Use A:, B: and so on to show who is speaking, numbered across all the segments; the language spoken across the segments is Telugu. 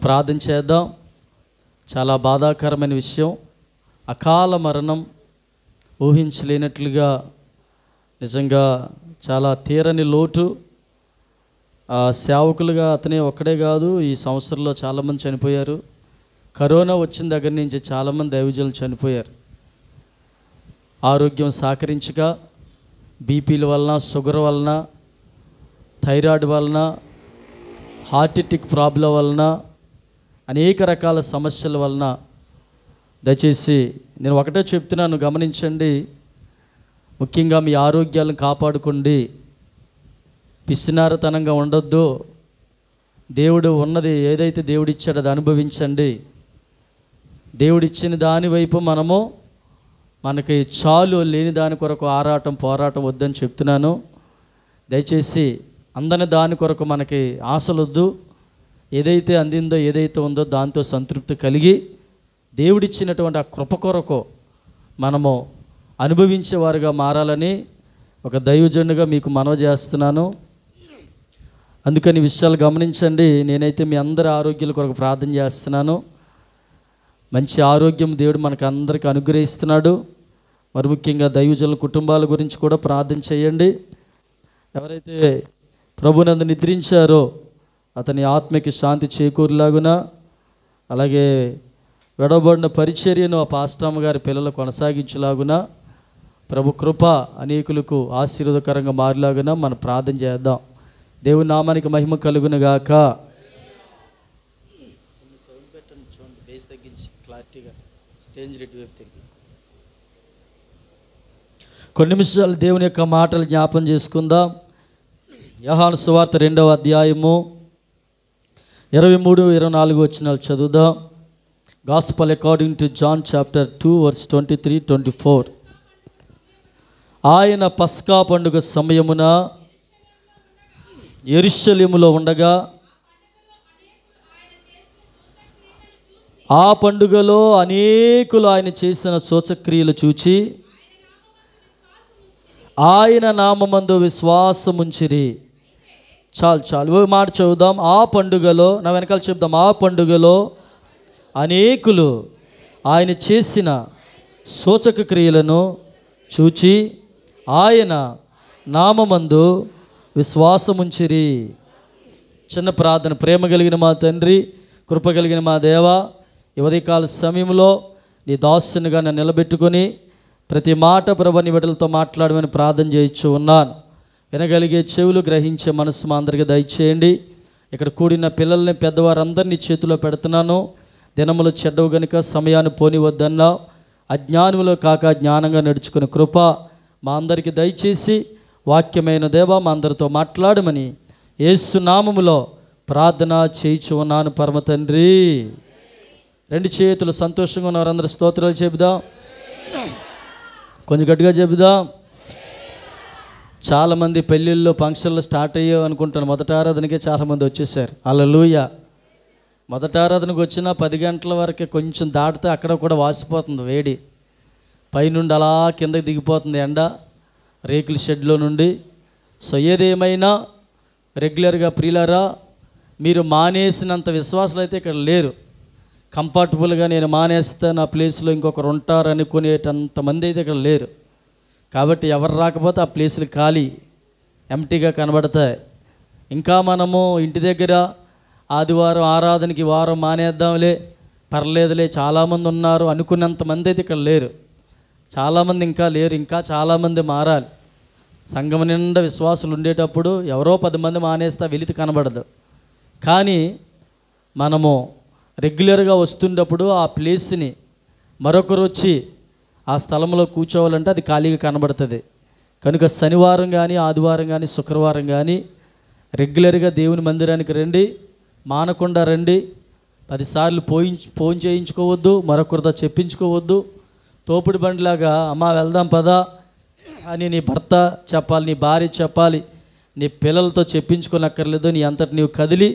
A: ప్రార్థన చేద్దాం. చాలా బాధాకరమైన విషయం, అకాల మరణం. ఊహించలేనట్లుగా నిజంగా చాలా తీరని లోటు. సేవకులుగా అతనే ఒక్కడే కాదు, ఈ సంవత్సరంలో చాలామంది చనిపోయారు. కరోనా వచ్చిన దగ్గర నుంచి చాలామంది దైవజనులు చనిపోయారు. ఆరోగ్యం సహకరించక, బీపీల వలన, షుగర్ వలన, థైరాయిడ్ వలన, హార్ట్ అటాక్ ప్రాబ్లం వలన, అనేక రకాల సమస్యల వలన. దయచేసి నేను ఒకటే చెప్తున్నాను, గమనించండి. ముఖ్యంగా మీ ఆరోగ్యాలను కాపాడుకోండి. పిసినారతనంగా ఉండొద్దు. దేవుడు ఉన్నది ఏదైతే దేవుడిచ్చాడో అది అనుభవించండి. దేవుడిచ్చిన దాని వైపు మనకి చాలు, లేని దాని కొరకు పోరాటం వద్దని చెప్తున్నాను. దయచేసి అందని దాని కొరకు మనకి ఆశలొద్దు. ఏదైతే అందిందో, ఏదైతే ఉందో దాంతో సంతృప్తి కలిగి దేవుడిచ్చినటువంటి ఆ కృప కొరకు మనము అనుభవించేవారుగా మారాలని ఒక దైవజనుడిగా మీకు మనవి చేస్తున్నాను. అందుకని విషయాలు గమనించండి. నేనైతే మీ అందరి ఆరోగ్యాల కొరకు ప్రార్థన చేస్తున్నాను. మంచి ఆరోగ్యం దేవుడు మనకు అందరికీ అనుగ్రహిస్తున్నాడు. మరి ముఖ్యంగా దైవజనుల కుటుంబాల గురించి కూడా ప్రార్థన చేయండి. ఎవరైతే ప్రభునందు నిద్రించారో అతని ఆత్మకి శాంతి చేకూరులాగున, అలాగే విడవబడిన పరిచర్యను ఆ పాస్టమ్మ గారి పిల్లలు కొనసాగించేలాగున ప్రభు కృప అనేకులకు ఆశీర్వాదకరంగా మారేలాగున మనం ప్రార్థన చేద్దాం. దేవుని నామానికి మహిమ కలుగునుగాక. కొన్ని నిమిషాలు దేవుని యొక్క మాటలు జ్ఞాపం చేసుకుందాం. యోహాను సువార్త 2వ అధ్యాయము 23-24 వచనాలు చదువుదాం. Gospel according to John chapter 2 verse 23-24. ఆయన పస్కా పండుగ సమయమున యెరూషలేములో ఉండగా ఆ పండుగలో అనేకులు ఆయన చేసిన సూచక్రియలు చూచి ఆయన నామమందు విశ్వాసముంచిరి. చాలు మాట చదువుదాం. ఆ పండుగలో, నా వెనకాల చెప్దాం. ఆ పండుగలో అనేకులు ఆయన చేసిన సూచక క్రియలను చూచి ఆయన నామమందు విశ్వాసముంచిరి. చిన్న ప్రార్థన. ప్రేమ కలిగిన మా తండ్రి, కృప కలిగిన మా దేవ, ఈ ఉదయకాల సమయంలో నీ దాసునిగా నన్ను నిలబెట్టుకొని ప్రతి మాట ప్రభు నీ బిడ్డలతో మాట్లాడమని ప్రార్థన చేయించు ఉన్నాను. వినగలిగే చెవులు, గ్రహించే మనసు మా అందరికీ దయచేయండి. ఇక్కడ కూడిన పిల్లల్ని, పెద్దవారందరినీ చేతిలో పెడుతున్నాను. దినములు చెడ్డవు గనుక సమయాన్ని పోనివద్దన్నా, అజ్ఞానములో కాక జ్ఞానంగా నడుచుకునే కృప మా అందరికీ దయచేసి వాక్యమైన దేవ మా అందరితో మాట్లాడమని యేసు నామములో ప్రార్థన చేయించు ఉన్నాను పరమ తండ్రి. రెండు చేతులు సంతోషంగా ఉన్నవారందరూ స్తోత్రాలు చెబుదాం. కొంచెం గట్టిగా చెబుదాం. చాలామంది పెళ్ళిళ్ళు, ఫంక్షన్లు స్టార్ట్ అయ్యావు అనుకుంటాను. మొదటి ఆరాధనకే చాలామంది వచ్చేసారు. హల్లెలూయా. మొదటి ఆరాధనకు వచ్చిన 10 గంటల వరకే కొంచెం దాటితే అక్కడ కూడా వాసిపోతుంది వేడి. పైనుండి అలా కిందకి దిగిపోతుంది ఎండ, రేకుల షెడ్లో నుండి. సో ఏదేమైనా రెగ్యులర్గా ప్రియులారా, మీరు మానేసినంత విశ్వాసాలు అయితే ఇక్కడ లేరు. కంఫర్టబుల్గా నేను మానేస్తే నా ప్లేస్లో ఇంకొకరు ఉంటారు అనుకునేటంత మంది అయితే ఇక్కడ లేరు. కాబట్టి ఎవరు రాకపోతే ఆ ప్లేసులు ఖాళీ, ఎంటీగా కనబడతాయి. ఇంకా మనము ఇంటి దగ్గర ఆదివారం ఆరాధనకి వారం మానేద్దాంలే, పర్లేదులే, చాలామంది ఉన్నారు అనుకున్నంత మంది అయితే ఇక్కడ లేరు. చాలామంది ఇంకా లేరు. ఇంకా చాలామంది మారాలి. సంఘం నిండా విశ్వాసులు ఉండేటప్పుడు ఎవరో 10 మంది మానేస్తే వెలితి కనబడదు. కానీ మనము రెగ్యులర్గా వస్తున్నప్పుడు ఆ ప్లేస్ని మరొకరు వచ్చి ఆ స్థలంలో కూర్చోవాలంటే అది ఖాళీగా కనబడుతుంది. కనుక శనివారం కానీ, ఆదివారం కానీ, శుక్రవారం కానీ రెగ్యులర్గా దేవుని మందిరానికి రండి. మానకుండా రండి. 10 సార్లు ఫోన్ చేయించుకోవద్దు, మరొకరితో చెప్పించుకోవద్దు. తోపుడు బండిలాగా అమ్మ వెళ్దాం పదా అని నీ భర్త చెప్పాలి, నీ భార్య చెప్పాలి, నీ పిల్లలతో చెప్పించుకోనక్కర్లేదు. నీ అంతటి నీవు కదిలి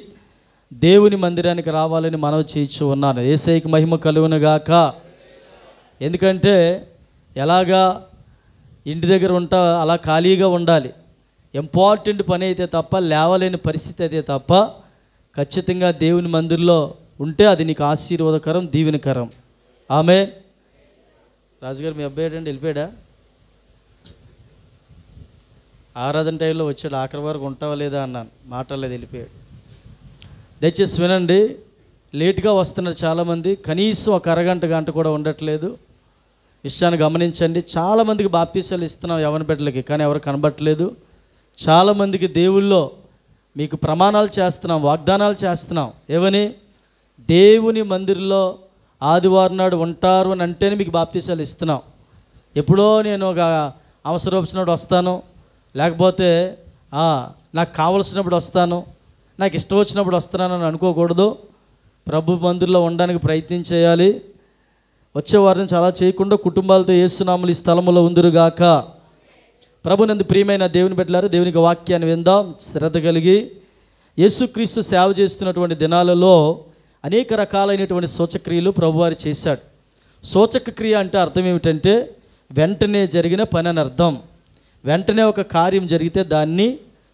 A: దేవుని మందిరానికి రావాలని మనవి చేయించు ఉన్నాను. యేసయ్యకి మహిమ కలుగునుగాక. ఎందుకంటే ఎలాగా ఇంటి దగ్గర ఉంటా అలా ఖాళీగా ఉండాలి. ఇంపార్టెంట్ పని అయితే తప్ప, లేవలేని పరిస్థితి అయితే తప్ప ఖచ్చితంగా దేవుని మందిరంలో ఉంటే అది నీకు ఆశీర్వాదకరం, దీవెనకరం. ఆమె రాజుగారు మీ అబ్బాయి అండి వెళ్ళిపోయాడా? ఆరాధన టైంలో వచ్చాడు, ఆఖరి వరకు ఉంటావా లేదా అన్నాను, మాట్లాడలేదు, వెళ్ళిపోయాడు. దయచేసి వినండి, లేట్గా వస్తున్నారు చాలామంది, కనీసం ఒక అరగంట గంట కూడా ఉండట్లేదు. విషయాన్ని గమనించండి. చాలామందికి బాప్తీసాలు ఇస్తున్నాం యవ్వన బిడ్డలకి, కానీ ఎవరు కనబట్టలేదు. చాలామందికి దేవుల్లో మీకు ప్రమాణాలు చేస్తున్నాం, వాగ్దానాలు చేస్తున్నాం. ఏమని? దేవుని మందిరంలో ఆదివారం నాడు ఉంటారు అని అంటేనే మీకు బాప్తీసాలు ఇస్తున్నాం. ఎప్పుడో నేను ఒక అవసరం వచ్చినప్పుడు వస్తాను, లేకపోతే నాకు కావలసినప్పుడు వస్తాను, నాకు ఇష్టం వచ్చినప్పుడు వస్తున్నాను అని అనుకోకూడదు. ప్రభు మందిరంలో ఉండడానికి ప్రయత్నం చేయాలి. వచ్చేవారిని చాలా చేయకుండా కుటుంబాలతో యేసునామములు ఈ స్థలములో ఉందురుగాక. ప్రభునందు ప్రియమైన దేవుని బిడ్డలారా, దేవునికి వాక్యాన్ని విందాం శ్రద్ధ కలిగి. యేసుక్రీస్తు సేవ చేస్తున్నటువంటి దినాలలో అనేక రకాలైనటువంటి సూచక్రియలు ప్రభువారు చేశాడు. సూచక క్రియ అంటే అర్థం ఏమిటంటే వెంటనే జరిగిన పని అని అర్థం. వెంటనే ఒక కార్యం జరిగితే దాన్ని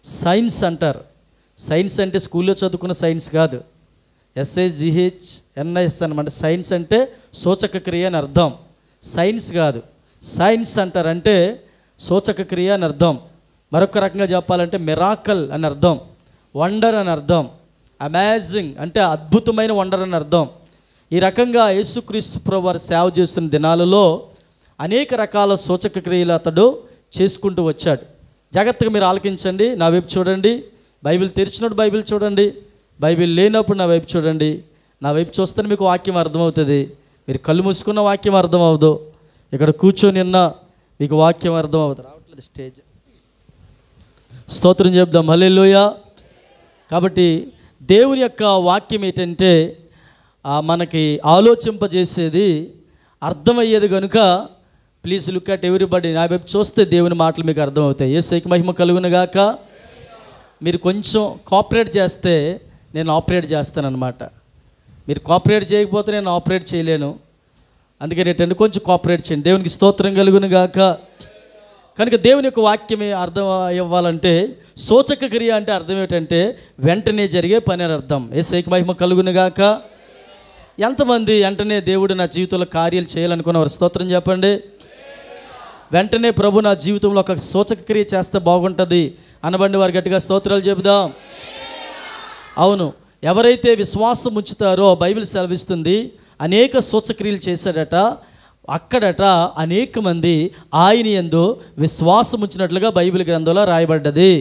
A: సైన్స్ అంటారు. సైన్స్ అంటే స్కూల్లో చదువుకున్న సైన్స్ కాదు, SIGHNIS అనమాట. సైన్స్ అంటే సూచక క్రియ అని అర్థం, సైన్స్ కాదు. సైన్స్ అంటారంటే సూచక క్రియ అని అర్థం. మరొక రకంగా చెప్పాలంటే మిరాకల్ అని అర్థం, వండర్ అని అర్థం, అమేజింగ్ అంటే అద్భుతమైన వండర్ అని అర్థం. ఈ రకంగా యేసుక్రీస్తు ప్రభువారు సేవ చేస్తున్న దినాలలో అనేక రకాల సూచక క్రియలు అతడు చేసుకుంటూ వచ్చాడు. జాగ్రత్తగా మీరు ఆలకించండి, నా వైపు చూడండి. బైబిల్ తెరిచినప్పుడు బైబిల్ చూడండి, బైబిల్ లేనప్పుడు నా వైపు చూడండి. నా వైపు చూస్తే మీకు వాక్యం అర్థమవుతుంది. మీరు కళ్ళు మూసుకున్న వాక్యం అర్థం అవ్వదు, ఇక్కడ కూర్చొని ఉన్న మీకు వాక్యం అర్థం అవ్వదు. రావట్లేదు స్టేజ్. స్తోత్రం చెప్దాం, హల్లెలూయా. కాబట్టి దేవుని యొక్క వాక్యం ఏంటంటే మనకి ఆలోచింపజేసేది, అర్థమయ్యేది కనుక ప్లీజ్ లుక్ అట్ ఎవ్రీబడి. నా వైపు చూస్తే దేవుని మాటలు మీకు అర్థమవుతాయి. యేసుకి మహిమ కలుగును గాక. మీరు కొంచెం కోఆపరేట్ చేస్తే నేను ఆపరేట్ చేస్తానన్నమాట. మీరు కోఆపరేట్ చేయకపోతే నేను ఆపరేట్ చేయలేను. అందుకని ఏంటంటే కొంచెం కోఆపరేట్ చేయండి. దేవునికి స్తోత్రం కలుగును గాక. కనుక దేవుని యొక్క వాక్యం అర్థం ఇవ్వాలంటే సూచక క్రియ అంటే అర్థం ఏంటంటే వెంటనే జరిగే పని అని అర్థం. యేసుకి మహిమ కలుగును గాక. ఎంతమంది వెంటనే దేవుడు నా జీవితంలో కార్యాలు చేయాలనుకున్నవారు స్తోత్రం చెప్పండి. వెంటనే ప్రభు నా జీవితంలో ఒక సూచక క్రియ చేస్తే బాగుంటుంది అనబండి వారు గట్టిగా స్తోత్రాలు చెబుదాం. అవును, ఎవరైతే విశ్వాసం ఉంచుతారో బైబిల్ సెలవిస్తుంది అనేక సూచక్రియలు చేశాడట. అక్కడట అనేక మంది ఆయన యందు విశ్వాసం ఉంచినట్లుగా బైబిల్ గ్రంథంలో రాయబడ్డది.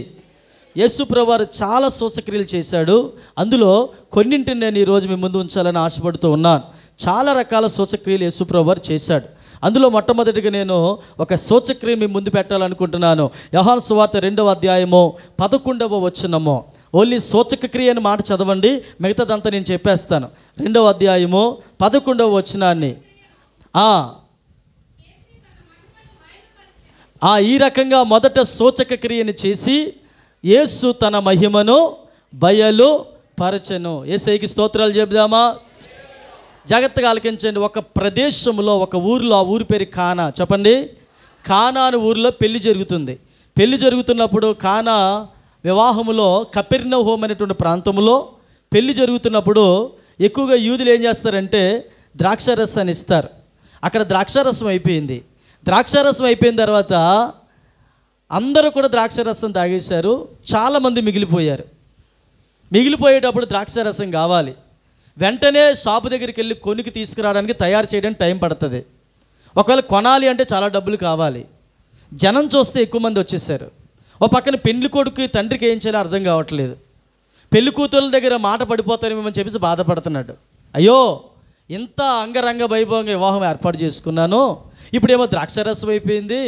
A: యేసు ప్రభువారు చాలా సూచక్రియలు చేశాడు. అందులో కొన్నింటిని నేను ఈరోజు మీ ముందు ఉంచాలని ఆశపడుతూ ఉన్నాను. చాలా రకాల సూచక్రియలు యేసు ప్రభువారు చేశాడు. అందులో మొట్టమొదటిగా నేను ఒక సూచక్రియ మీ ముందు పెట్టాలనుకుంటున్నాను. యోహాను సువార్త 2వ అధ్యాయము 11వ వచనము. ఓన్లీ సూచక క్రియ అని మాట చదవండి, మిగతాదంతా నేను చెప్పేస్తాను. 2వ అధ్యాయము 11వ వచనాన్ని. ఈ రకంగా మొదట సూచక క్రియని చేసి యేసు తన మహిమను బయలు పరచెను. యేసయ్యకి స్తోత్రాలు చెబుదామా? జాగ్రత్తగా ఆలకించండి. ఒక ప్రదేశంలో, ఒక ఊరిలో, ఆ ఊరి పేరు కానా. చెప్పండి. కానా అనే ఊరిలో పెళ్లి జరుగుతుంది. పెళ్లి జరుగుతున్నప్పుడు కానా వివాహములో కపెర్నహూము అనేటువంటి ప్రాంతంలో పెళ్లి జరుగుతున్నప్పుడు ఎక్కువగా యూదులు ఏం చేస్తారంటే ద్రాక్షారసాన్ని ఇస్తారు. అక్కడ ద్రాక్షారసం అయిపోయింది. ద్రాక్షారసం అయిపోయిన తర్వాత అందరూ కూడా ద్రాక్షారసం తాగేశారు. చాలామంది మిగిలిపోయారు. మిగిలిపోయేటప్పుడు ద్రాక్షారసం కావాలి. వెంటనే షాపు దగ్గరికి వెళ్ళి కొనికి తీసుకురావడానికి తయారు చేయడానికి టైం పడుతుంది. ఒకవేళ కొనాలి అంటే చాలా డబ్బులు కావాలి. జనం చూస్తే ఎక్కువ మంది వచ్చేసారు. ఓ పక్కన పెళ్లి కొడుకు తండ్రికి ఏం చేయాలో అర్థం కావట్లేదు. పెళ్లి కూతురుల దగ్గర మాట పడిపోతారేమని చెప్పేసి బాధపడుతున్నాడు. అయ్యో, ఇంత అంగరంగ వైభవంగా వివాహం ఏర్పాటు చేసుకున్నాను, ఇప్పుడేమో ద్రాక్షారసం అయిపోయింది.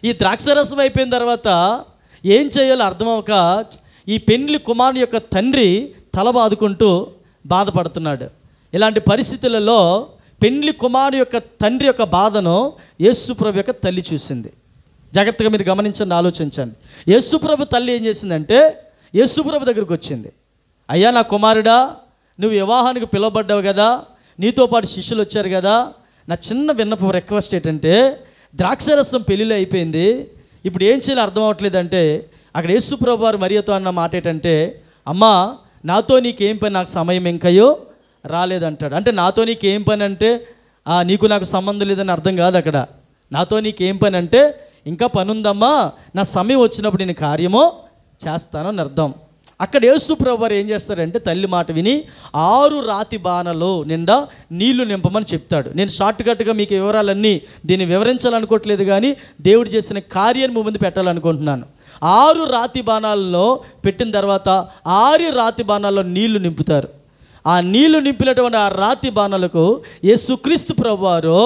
A: ఈ ద్రాక్షారసం అయిపోయిన తర్వాత ఏం చేయాలో అర్థమవక ఈ పెళ్లి కుమారుని యొక్క తండ్రి తల బాదుకుంటూ బాధపడుతున్నాడు. ఇలాంటి పరిస్థితులలో పెళ్లి కుమారుని యొక్క తండ్రి యొక్క బాధను యేసుప్రభు యొక్క తల్లి చూసింది. జాగ్రత్తగా మీరు గమనించండి, ఆలోచించండి. యేసుప్రభు తల్లి ఏం చేసిందంటే యేసుప్రభు దగ్గరికి వచ్చింది. అయ్యా నా కుమారుడా, నువ్వు వివాహానికి పిలువబడ్డావు కదా, నీతో పాటు శిష్యులు వచ్చారు కదా, నా చిన్న విన్నపం రిక్వెస్ట్ ఏంటంటే ద్రాక్షారసం పెళ్ళిలో అయిపోయింది, ఇప్పుడు ఏం చేయాలో అర్థం అవ్వట్లేదంటే అక్కడ యేసుప్రభు వారు మరియతో అన్న మాట ఏంటంటే, అమ్మా నాతో నీకేం పని, నాకు సమయం ఇంకయో రాలేదంటాడు. అంటే నాతో నీకేం పని అంటే నీకు నాకు సంబంధం లేదని అర్థం కాదు. అక్కడ నాతో నీకేం పని అంటే ఇంకా పని ఉందమ్మా, నా సమయం వచ్చినప్పుడు నేను కార్యమో చేస్తాను అని అర్థం. అక్కడ యేసు ప్రభువారు ఏం చేస్తారంటే తల్లి మాట విని 6 రాతి బాణలో నిండా నీళ్లు నింపమని చెప్తాడు. నేను షార్ట్కట్గా మీకు వివరాలన్నీ దీన్ని వివరించాలనుకోవట్లేదు, కానీ దేవుడు చేసిన కార్యాన్ని ముందు పెట్టాలనుకుంటున్నాను. 6 రాతి బాణాల్లో పెట్టిన తర్వాత 6 రాతి బాణాల్లో నీళ్లు నింపుతారు. ఆ నీళ్లు నింపినటువంటి ఆ రాతి బాణాలకు యేసుక్రీస్తు ప్రభువారు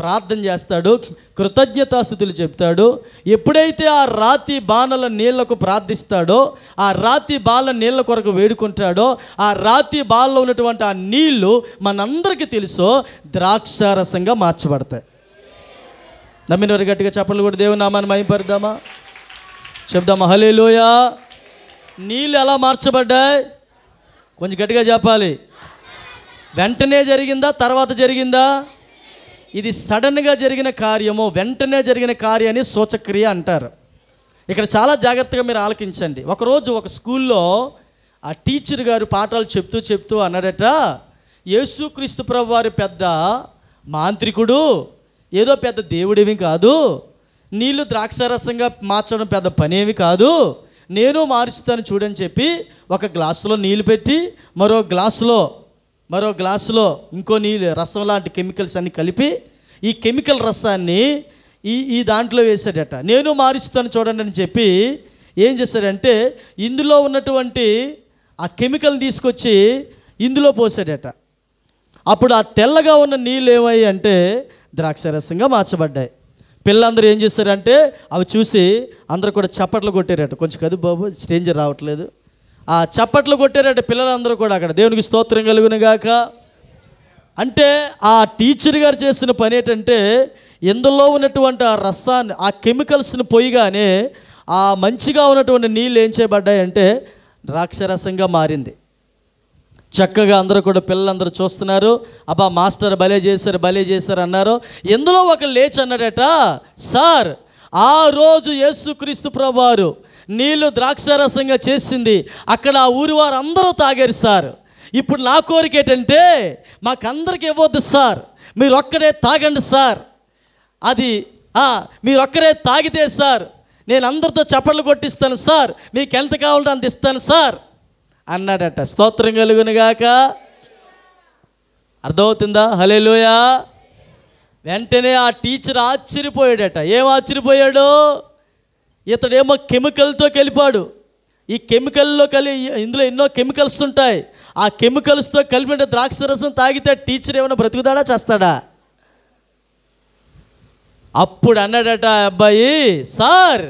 A: ప్రార్థన చేస్తాడు, కృతజ్ఞతాస్తుతులు చెప్తాడు. ఎప్పుడైతే ఆ రాతి బాణల నీళ్లకు ప్రార్థిస్తాడో, ఆ రాతి బాణల నీళ్ల కొరకు వేడుకుంటాడో, ఆ రాతి బాణలో ఉన్నటువంటి ఆ నీళ్లు మనందరికీ తెలుసో ద్రాక్షారసంగా మార్చబడతాయి. నమ్మిన వారు గట్టిగా చెప్పలు కూడా దేవుని నామాన్ని మహిమపరుద్దామా, చెప్దామా హల్లెలూయా. నీళ్ళు ఎలా మార్చబడ్డాయి? కొంచెం గట్టిగా చెప్పాలి. వెంటనే జరిగిందా, తర్వాత జరిగిందా? ఇది సడన్గా జరిగిన కార్యము, వెంటనే జరిగిన కార్యాన్ని సూచక్రియ అంటారు. ఇక్కడ చాలా జాగ్రత్తగా మీరు ఆలకించండి. ఒకరోజు ఒక స్కూల్లో ఆ టీచర్ గారు పాఠాలు చెప్తూ అన్నాడట, యేసుక్రీస్తు ప్రభువారి పెద్ద మాంత్రికుడు, ఏదో పెద్ద దేవుడేమి కాదు, నీళ్లు ద్రాక్షారసంగా మార్చడం పెద్ద పనేమి కాదు, నేను మారుస్తాను చూడని చెప్పి ఒక గ్లాసులో నీళ్ళు పెట్టి మరో గ్లాసులో ఇంకో నీళ్ళు రసం లాంటి కెమికల్స్ అన్ని కలిపి ఈ కెమికల్ రసాన్ని ఈ దాంట్లో వేసాడట. నేను మారుస్తాను చూడండి అని చెప్పి ఏం చేశాడంటే ఇందులో ఉన్నటువంటి ఆ కెమికల్ని తీసుకొచ్చి ఇందులో పోసాడట. అప్పుడు ఆ తెల్లగా ఉన్న నీళ్ళు ఏమయ్యాయి అంటే ద్రాక్షారసంగా మార్చబడ్డాయి. పిల్లలందరూ ఏం చేశారంటే అవి చూసి అందరూ కూడా చప్పట్లు కొట్టారట. కొంచెం కదు బాబు, స్ట్రేంజర్ రావట్లేదు. ఆ చప్పట్లు కొట్టారట పిల్లలందరూ కూడా. అక్కడ దేవునికి స్తోత్రం కలుగును గాక. అంటే ఆ టీచర్ గారు చేసిన పని ఏంటంటే ఇందులో ఉన్నటువంటి ఆ రసాన్ని, ఆ కెమికల్స్ని పోయిగానే ఆ మంచిగా ఉన్నటువంటి నీళ్ళు ఏం చేయబడ్డాయంటే ద్రాక్షరసంగా మారింది. చక్కగా అందరూ కూడా పిల్లలందరూ చూస్తున్నారు. అబ్బా మాస్టర్ భలే చేశారు అన్నారు. ఎందులో ఒక లేచి అన్నాడట, సార్ ఆ రోజు యేసుక్రీస్తు ప్రభువారు నీళ్ళు ద్రాక్షారసంగా చేసింది అక్కడ ఆ ఊరి వారు అందరూ తాగారు సార్. ఇప్పుడు నా కోరిక ఏంటంటే మాకందరికి ఇవ్వద్దు సార్, మీరు ఒక్కడే తాగండి సార్. అది మీరు ఒక్కరే తాగితే సార్ నేను అందరితో చప్పట్లు కొట్టిస్తాను సార్, మీకు ఎంత కావాలంటే అంత ఇస్తాను సార్ అన్నాడట. స్తోత్రం కలుగును గాక. అర్థమవుతుందా? హల్లెలూయా. వెంటనే ఆ టీచర్ ఆశ్చర్యపోయాడట. ఏం ఆశ్చర్యపోయాడు? ఇతడేమో కెమికల్తో కలిపాడు. ఈ కెమికల్లో ఇందులో ఎన్నో కెమికల్స్ ఉంటాయి. ఆ కెమికల్స్తో కలిపిన ద్రాక్షరసం తాగితే టీచర్ ఏమైనా బ్రతుకుతాడా చేస్తాడా? అప్పుడు అన్నాడట అబ్బాయి, సార్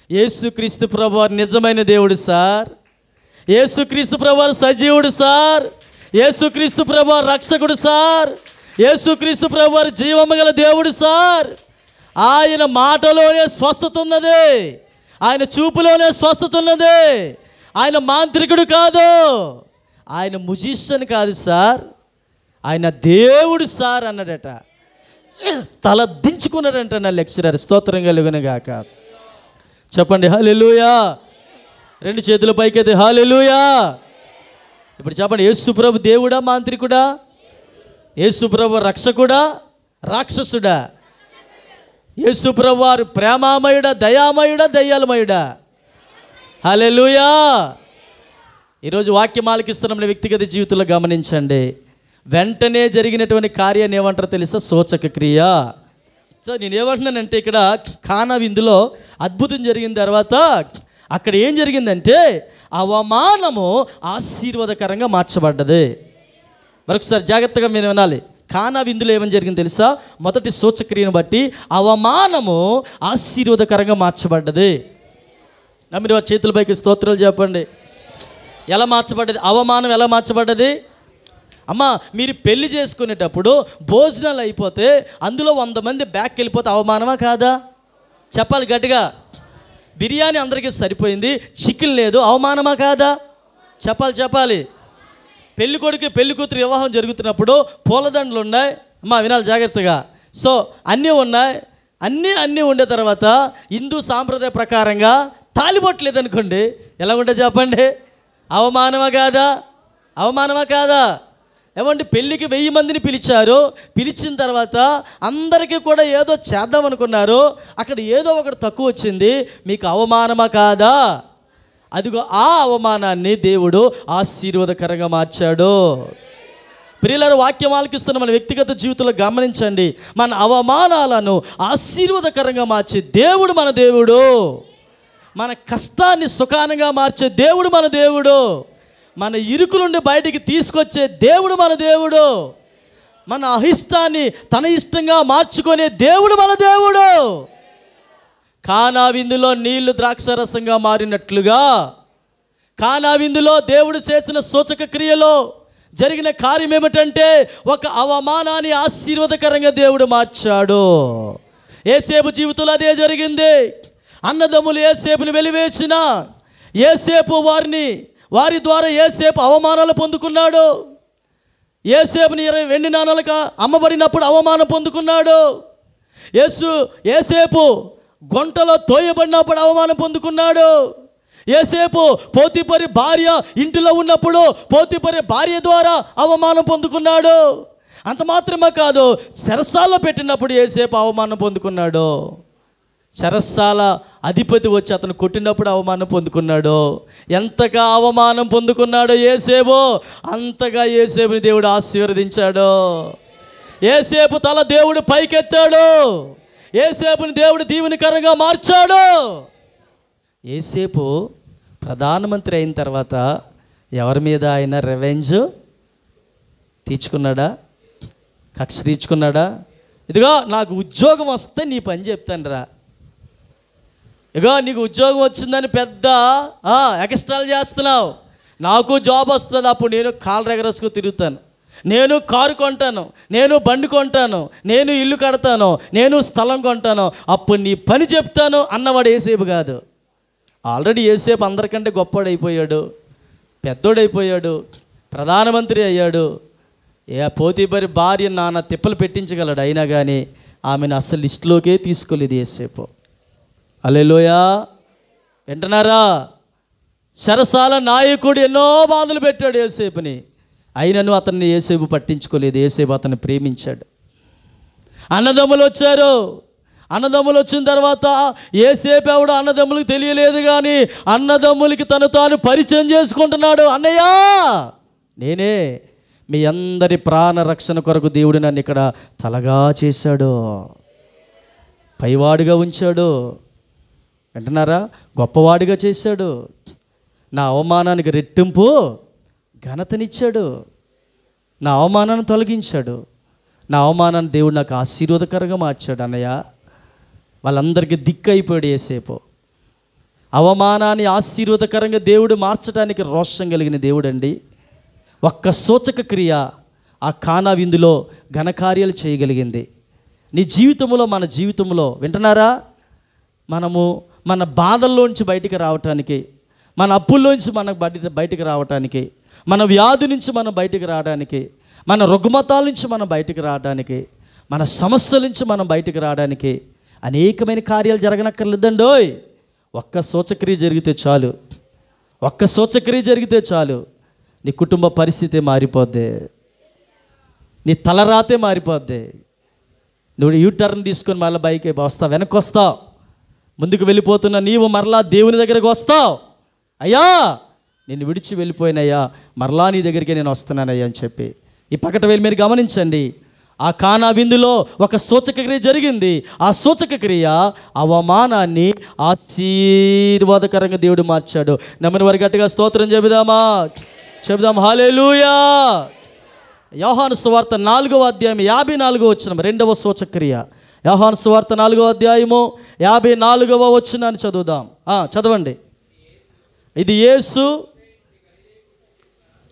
A: యేసుక్రీస్తు ప్రభువారు నిజమైన దేవుడు సార్, యేసుక్రీస్తు ప్రభువారు సజీవుడు సార్, యేసుక్రీస్తు ప్రభువారు రక్షకుడు సార్, యేసుక్రీస్తు ప్రభువారు జీవము గల దేవుడు సార్. ఆయన మాటలోనే స్వస్థత ఉన్నది, ఆయన చూపులోనే స్వస్థత ఉన్నది. ఆయన మాంత్రికుడు కాదు, ఆయన ముజిషియన్ కాదు సార్, ఆయన దేవుడు సార్ అన్నాడట. తల దించుకున్నాడంట నా లెక్చరర్. స్తోత్రం కలుగును గాక. చెప్పండి హల్లెలూయా. 2 చేతుల పైకైతే హల్లెలూయా. ఇప్పుడు చెప్పండి, యేసు ప్రభు దేవుడా మాంత్రికుడా? యేసు ప్రభు రక్షకుడా రాక్షసుడా? యేసు ప్రభు వారు ప్రేమామయుడా దయామయుడా దయ్యాలమయుడా? హల్లెలూయా. ఈరోజు వాక్యం ఆలకిస్తున్న వ్యక్తిగత జీవితంలో గమనించండి, వెంటనే జరిగినటువంటి కార్యాన్ని ఏమంటారో తెలుసా? సూచక క్రియ. సో నేనేమంటున్నానంటే ఇక్కడ కానా విందులో అద్భుతం జరిగిన తర్వాత అక్కడ ఏం జరిగిందంటే అవమానము ఆశీర్వాదకరంగా మార్చబడ్డది. మరొకసారి జాగ్రత్తగా మీరు వినాలి. కానా విందులో ఏమని జరిగింది తెలుసా? మొదటి సూచక్రియను బట్టి అవమానము ఆశీర్వాదకరంగా మార్చబడ్డది. నమ్మిన వారి చేతుల పైకి స్తోత్రాలు చెప్పండి. ఎలా మార్చబడ్డది? అవమానం ఎలా మార్చబడ్డది? అమ్మ, మీరు పెళ్లి చేసుకునేటప్పుడు భోజనాలు అయిపోతే అందులో 100 మంది బ్యాక్ వెళ్ళిపోతే అవమానమా కాదా? చెప్పాలి గట్టిగా. బిర్యానీ అందరికీ సరిపోయింది, చికెన్ లేదు, అవమానమా కాదా? చెప్పాలి. పెళ్లి కొడుకు పెళ్లి కూతురు వివాహం జరుగుతున్నప్పుడు పూలదండలు ఉన్నాయి. అమ్మ వినాలి జాగ్రత్తగా. సో అన్నీ ఉన్నాయి. అన్నీ ఉండే తర్వాత హిందూ సాంప్రదాయ ప్రకారంగా తాళిబొట్టు లేదనుకోండి, ఎలా ఉంటే చెప్పండి, అవమానమా కాదా? ఏమంటే పెళ్ళికి 1000 మందిని పిలిచారు. పిలిచిన తర్వాత అందరికీ కూడా ఏదో చేద్దాం అనుకున్నారు. అక్కడ ఏదో ఒకటి తక్కువ వచ్చింది. మీకు అవమానమా కాదా? అదిగో ఆ అవమానాన్ని దేవుడు ఆశీర్వాదకరంగా మార్చాడు. ప్రియులారా, వాక్యం ఆలకిస్తున్న మన వ్యక్తిగత జీవితంలో గమనించండి, మన అవమానాలను ఆశీర్వాదకరంగా మార్చే దేవుడు మన దేవుడు. మన కష్టాన్ని సుఖానంగా మార్చే దేవుడు మన దేవుడు. మన ఇరుకు నుండి బయటికి తీసుకొచ్చే దేవుడు మన దేవుడు. మన అహిష్టాన్ని తన ఇష్టంగా మార్చుకునే దేవుడు మన దేవుడు. కానా విందులో నీళ్లు ద్రాక్షరసంగా మారినట్లుగా, కానా విందులో దేవుడు చేసిన సూచక క్రియలో జరిగిన కార్యం ఏమిటంటే ఒక అవమానాన్ని ఆశీర్వాదకరంగా దేవుడు మార్చాడు. యోసేపు జీవితంలో అదే జరిగింది. అన్నదమ్ములు యోసేపుని వెలివేసిన యోసేపు వారి ద్వారా యోసేపు అవమానాలు పొందుకున్నాడు. యోసేపుని 20 వెండి నాణాలకు అమ్మబడినప్పుడు అవమానం పొందుకున్నాడు. యోసేపు గొంటలో తోయబడినప్పుడు అవమానం పొందుకున్నాడు. యోసేపు పోతీఫరు భార్య ఇంటిలో ఉన్నప్పుడు పోతీఫరు భార్య ద్వారా అవమానం పొందుకున్నాడు. అంత మాత్రమే కాదు, చెరసాలలో పెట్టినప్పుడు యోసేపు అవమానం పొందుకున్నాడు. చెరసాల అధిపతి వచ్చి అతను కొట్టినప్పుడు అవమానం పొందుకున్నాడు. ఎంతగా అవమానం పొందుకున్నాడో యోసేపు, అంతగా యోసేపుని దేవుడు ఆశీర్వదించాడు. యోసేపు తల దేవుడు పైకెత్తాడు. యోసేపుని దేవుడు దీవెనకరంగా మార్చాడు. యోసేపు ప్రధానమంత్రి అయిన తర్వాత ఎవరి మీద ఆయన రెవెంజ్ తీర్చుకున్నాడా? కక్ష తీర్చుకున్నాడా? ఇదిగో నాకు ఉద్యోగం వస్తే నీ పని చెప్తాను రా, ఇగో నీకు ఉద్యోగం వచ్చిందని పెద్ద ఎక్స్ట్రాలు చేస్తున్నావు, నాకు జాబ్ వస్తుంది, అప్పుడు నేను కాళ్ళు ఎగరేసుకు తిరుగుతాను, నేను కారు కొంటాను, నేను బండి కొంటాను, నేను ఇల్లు కడతాను, నేను స్థలం కొంటాను, అప్పుడు నీ పని చెప్తాను అన్నవాడు యోసేపు కాదు. ఆల్రెడీ యోసేపు అందరికంటే గొప్పవాడైపోయాడు, పెద్దోడైపోయాడు, ప్రధానమంత్రి అయ్యాడు. పోతీఫరు భార్య నాన్న తిప్పలు పెట్టించగలడు, అయినా కానీ ఆమెను అసలు లిస్టులోకే తీసుకోలేదు యోసేపు. హల్లెలూయా, వింటున్నారా? చెరసాల నాయకుడు ఎన్నో బాధలు పెట్టాడు యోసేపుని, అయినను అతన్ని యోసేపు పట్టించుకోలేదు. యోసేపు అతన్ని ప్రేమించాడు. అన్నదమ్ములు వచ్చారు. అన్నదమ్ములు వచ్చిన తర్వాత యోసేపు ఎవడు అన్నదమ్ములకు తెలియలేదు, కానీ అన్నదమ్ములకి తను తాను పరిచయం చేసుకుంటున్నాడు. అన్నయ్య, నేనే మీ అందరి ప్రాణ రక్షణ కొరకు దేవుడు నన్ను ఇక్కడ తలగా చేశాడు, పైవాడిగా ఉంచాడు. వింటున్నారా? గొప్పవాడిగా చేశాడు. నా అవమానానికి రెట్టింపు ఘనతనిచ్చాడు. నా అవమానాన్ని తొలగించాడు. నా అవమానాన్ని దేవుడు నాకు ఆశీర్వాదకరంగా మార్చాడు. అన్నయ్య, వాళ్ళందరికీ దిక్కు అయిపోయాడు యోసేపు. అవమానాన్ని ఆశీర్వాదకరంగా దేవుడు మార్చడానికి రోషం కలిగిన దేవుడు అండి. ఒక్క సూచక క్రియ ఆ కానా విందులో ఘనకార్యాలు చేయగలిగింది. నీ జీవితంలో, మన జీవితంలో, వింటున్నారా, మనము మన బాధల్లోంచి బయటికి రావటానికి, మన అప్పుల్లోంచి మనం బయటికి రావటానికి, మన వ్యాధి నుంచి మనం బయటికి రావడానికి, మన రుగ్మతాల నుంచి మనం బయటికి రావడానికి, మన సమస్యల నుంచి మనం బయటికి రావడానికి అనేకమైన కార్యాలు జరగనక్కర్లేదండోయ్. ఒక్క సూచక్రియ జరిగితే చాలు, ఒక్క సూచక్రియ జరిగితే చాలు. నీ కుటుంబ పరిస్థితి మారిపోద్ది, నీ తలరాతే మారిపోద్ది. నువ్వు యూటర్న్ తీసుకొని మళ్ళీ బైక్ వస్తావు, వెనక్కి వస్తావు, ముందుకు వెళ్ళిపోతున్న నీవు మరలా దేవుని దగ్గరికి వస్తావు. అయ్యా, నేను విడిచి వెళ్ళిపోయినయ్యా, మరలా నీ దగ్గరికి నేను వస్తున్నానయ్యా అని చెప్పి. ఈ పక్కట వెళ్ళి మీరు గమనించండి, ఆ కానా విందులో ఒక సూచక క్రియ జరిగింది. ఆ సూచక క్రియ అవమానాన్ని ఆశీర్వాదకరంగా దేవుడు మార్చాడు. నమ్మని వారి గట్టిగా స్తోత్రం చెబుదామా? చెబుదాం హల్లెలూయా. యోహాను సువార్త 4వ అధ్యాయం 54వ వచనం, రెండవ సూచక క్రియ. యోహాను సువార్త 4వ అధ్యాయము 54వ వచనాన్ని చదువుదాం. చదవండి. ఇది యేసు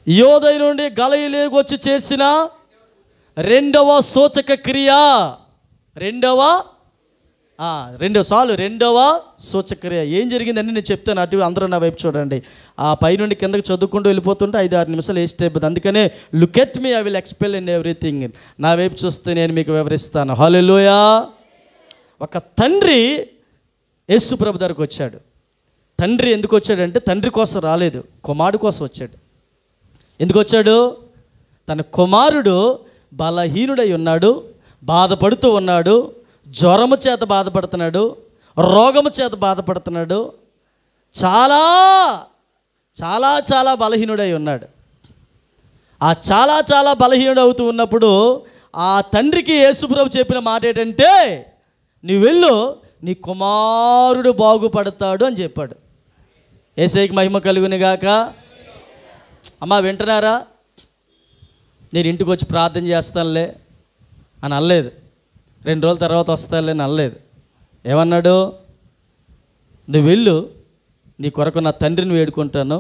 A: యోదయ నుండి గలిలయకు వచ్చి చేసిన రెండవ సూచక క్రియ. రెండవ సూచక క్రియ ఏం జరిగిందని నేను చెప్తాను. అటు అందరూ నా వైపు చూడండి. ఆ పైనుండి కిందకి చదువుకుంటూ వెళ్ళిపోతుంటే 5-6 నిమిషాలు వేస్ట్ అయిపోతుంది. అందుకనే look at me, I will explain in everything. నా వైపు చూస్తే నేను మీకు వివరిస్తాను. హల్లెలూయా. ఒక తండ్రి యేసు ప్రభు దగ్గరకు వచ్చాడు. తండ్రి ఎందుకు వచ్చాడంటే తండ్రి కోసం రాలేదు, కుమారుడు కోసం వచ్చాడు. ఎందుకు వచ్చాడు? తన కుమారుడు బలహీనుడై ఉన్నాడు, బాధపడుతూ ఉన్నాడు, జ్వరము చేత బాధపడుతున్నాడు, రోగము చేత బాధపడుతున్నాడు, చాలా చాలా చాలా బలహీనుడై ఉన్నాడు. ఆ చాలా చాలా బలహీనుడు అవుతూ ఉన్నప్పుడు ఆ తండ్రికి యేసుప్రభు చెప్పిన మాట ఏంటంటే, నువ్వు వెళ్ళు, నీ కుమారుడు బాగుపడతాడు అని చెప్పాడు. యేసయ్యకి మహిమ కలుగును గాక. అమ్మ వింటున్నారా? నేను ఇంటికి వచ్చి ప్రార్థన చేస్తానులే అని అనలేదు, 2 రోజుల తర్వాత వస్తానులే అని అనలేదు. ఏమన్నాడు? నువ్వు వెళ్ళు, నీ కొరకు నా తండ్రిని వేడుకుంటాను,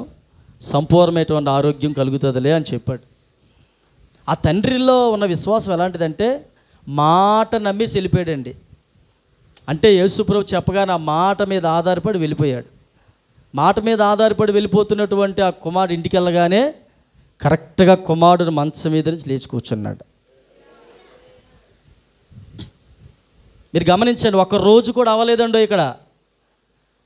A: సంపూర్ణమైనటువంటి ఆరోగ్యం కలుగుతుందిలే అని చెప్పాడు. ఆ తండ్రిలో ఉన్న విశ్వాసం ఎలాంటిదంటే మాట నమ్మేసి వెళ్ళిపోయాడండి. అంటే యేసుప్రభు చెప్పగా నా మాట మీద ఆధారపడి వెళ్ళిపోయాడు. మాట మీద ఆధారపడి వెళ్ళిపోతున్నటువంటి ఆ కుమారుడు ఇంటికి వెళ్ళగానే కరెక్ట్గా కుమారుడు మంచం మీద నుంచి లేచి కూర్చున్నాడు. మీరు గమనించండి, 1 రోజు కూడా అవ్వలేదండో ఇక్కడ.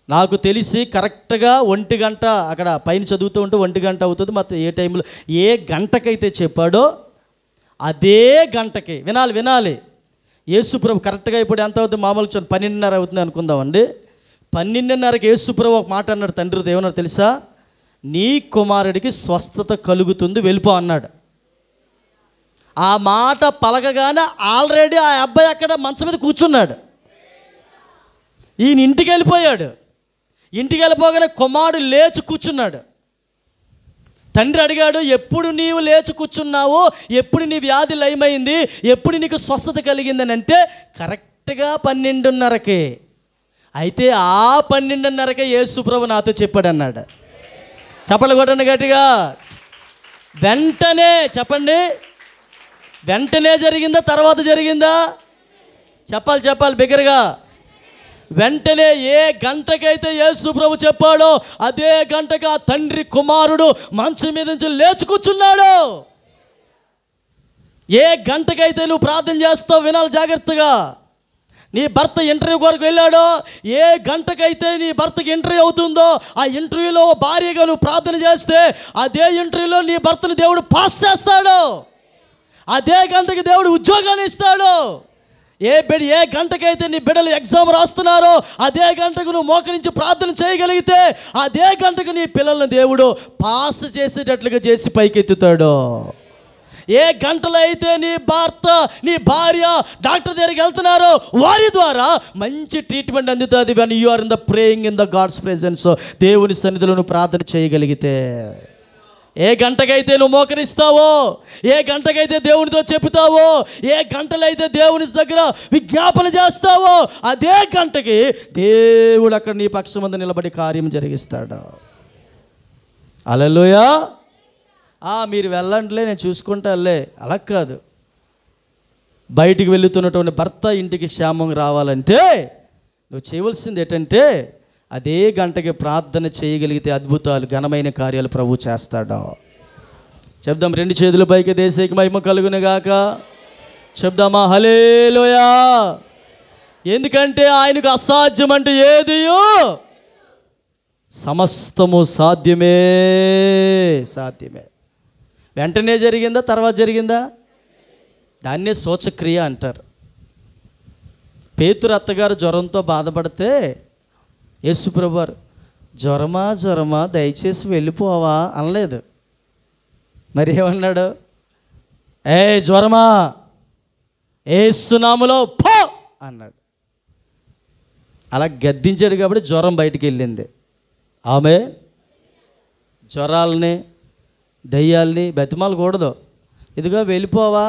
A: నాకు తెలిసి కరెక్ట్గా 1 గంట, అక్కడ పైన చదువుతూ ఉంటే 1 గంట అవుతుంది. మొత్తం ఏ టైంలో ఏ గంటకైతే చెప్పాడో అదే గంటకి వినాలి. యేసుప్రభు కరెక్ట్గా ఇప్పుడు ఎంత అవుతుంది? మామూలుగా 12:30 అవుతుంది అనుకుందామండి. 12:30కి యేసుప్రభు ఒక మాట అన్నాడు తండ్రితో. ఏమన్నాడు తెలుసా? నీ కుమారుడికి స్వస్థత కలుగుతుంది, వెళ్ళిపో అన్నాడు. ఆ మాట పలకగానే ఆల్రెడీ ఆ అబ్బాయి అక్కడ మంచం మీద కూర్చున్నాడు. ఈయన ఇంటికి వెళ్ళిపోయాడు. ఇంటికి వెళ్ళిపోగానే కుమారుడు లేచి కూర్చున్నాడు. తండ్రి అడిగాడు, ఎప్పుడు నీవు లేచి కూర్చున్నావు, ఎప్పుడు నీ వ్యాధి లయమైంది, ఎప్పుడు నీకు స్వస్థత కలిగిందని. అంటే కరెక్ట్గా 12:30కి. అయితే ఆ 12:30కే యేసుప్రభు నాతో చెప్పాడు అన్నాడు. చెప్పలు కొట్టండి గట్టిగా. వెంటనే చెప్పండి, వెంటనే జరిగిందా తర్వాత జరిగిందా? చెప్పాలి బిగ్గరగా. వెంటనే ఏ గంటకైతే యేసుప్రభు చెప్పాడో అదే గంటకి ఆ తండ్రి కుమారుడు మంచం మీద నుంచి లేచి కూర్చున్నాడు. ఏ గంటకైతే నువ్వు ప్రార్థన చేస్తావు వినాలి జాగ్రత్తగా. నీ భర్త ఇంటర్వ్యూ కొరకు వెళ్ళాడో, ఏ గంటకైతే నీ భర్తకి ఇంటర్వ్యూ అవుతుందో ఆ ఇంటర్వ్యూలో భార్యగా నువ్వు ప్రార్థన చేస్తే అదే ఇంటర్వ్యూలో నీ భర్తని దేవుడు పాస్ చేస్తాడు. అదే గంటకి దేవుడు ఉద్యోగాన్ని ఇస్తాడు. ఏ గంటకైతే నీ బిడ్డలు ఎగ్జామ్ రాస్తున్నారో అదే గంటకు నువ్వు మోకరించి ప్రార్థన చేయగలిగితే అదే గంటకు నీ పిల్లల్ని దేవుడు పాస్ చేసేటట్లుగా చేసి పైకెత్తుతాడు. ఏ గంటలో అయితే నీ భర్త నీ భార్య డాక్టర్ దగ్గరికి వెళ్తున్నారో వారి ద్వారా మంచి ట్రీట్మెంట్ అందుతుంది. When you are in the praying in the God's presence, దేవుని సన్నిధిలో నువ్వు ప్రార్థన చేయగలిగితే. ఏ గంటకైతే నువ్వు మోకరిస్తావో, ఏ గంటకైతే దేవునితో చెప్తావో, ఏ గంటలో అయితే దేవుని దగ్గర విజ్ఞాపన చేస్తావో అదే గంటకి దేవుడు అక్కడ నీ పక్షమందు నిలబడి కార్యం జరిగిస్తాడు. హల్లెలూయా. మీరు వెళ్ళండిలే, నేను చూసుకుంటాలే, అలా కాదు. బయటికి వెళుతున్నటువంటి భర్త ఇంటికి క్షేమంగా రావాలంటే నువ్వు చేయవలసింది ఏంటంటే అదే గంటకి ప్రార్థన చేయగలిగితే అద్భుతాలు ఘనమైన కార్యాలు ప్రభు చేస్తాడు. చెప్దాం, 2 చేతుల పైకి, దేశకి మహిమ కలుగును గాక. చెప్దామా హల్లెలూయా. ఎందుకంటే ఆయనకు అసాధ్యం అంటే ఏదియో సమస్తము సాధ్యమే. వెంటనే జరిగిందా తర్వాత జరిగిందా? దాన్నే సూచక్రియ అంటారు. పేతురు అత్తగారు జ్వరంతో బాధపడితే యేసుప్రభు వారు జ్వరమా దయచేసి వెళ్ళిపోవా అనలేదు. మరి ఏమన్నాడు? జ్వరమా యేసు నామములో పో అన్నాడు. అలా గద్దించాడు కాబట్టి జ్వరం బయటికి వెళ్ళింది. ఆమె జ్వరాలని దయ్యాల్ని బతిమాలకూడదు. ఇదిగో వెళ్ళిపోవా,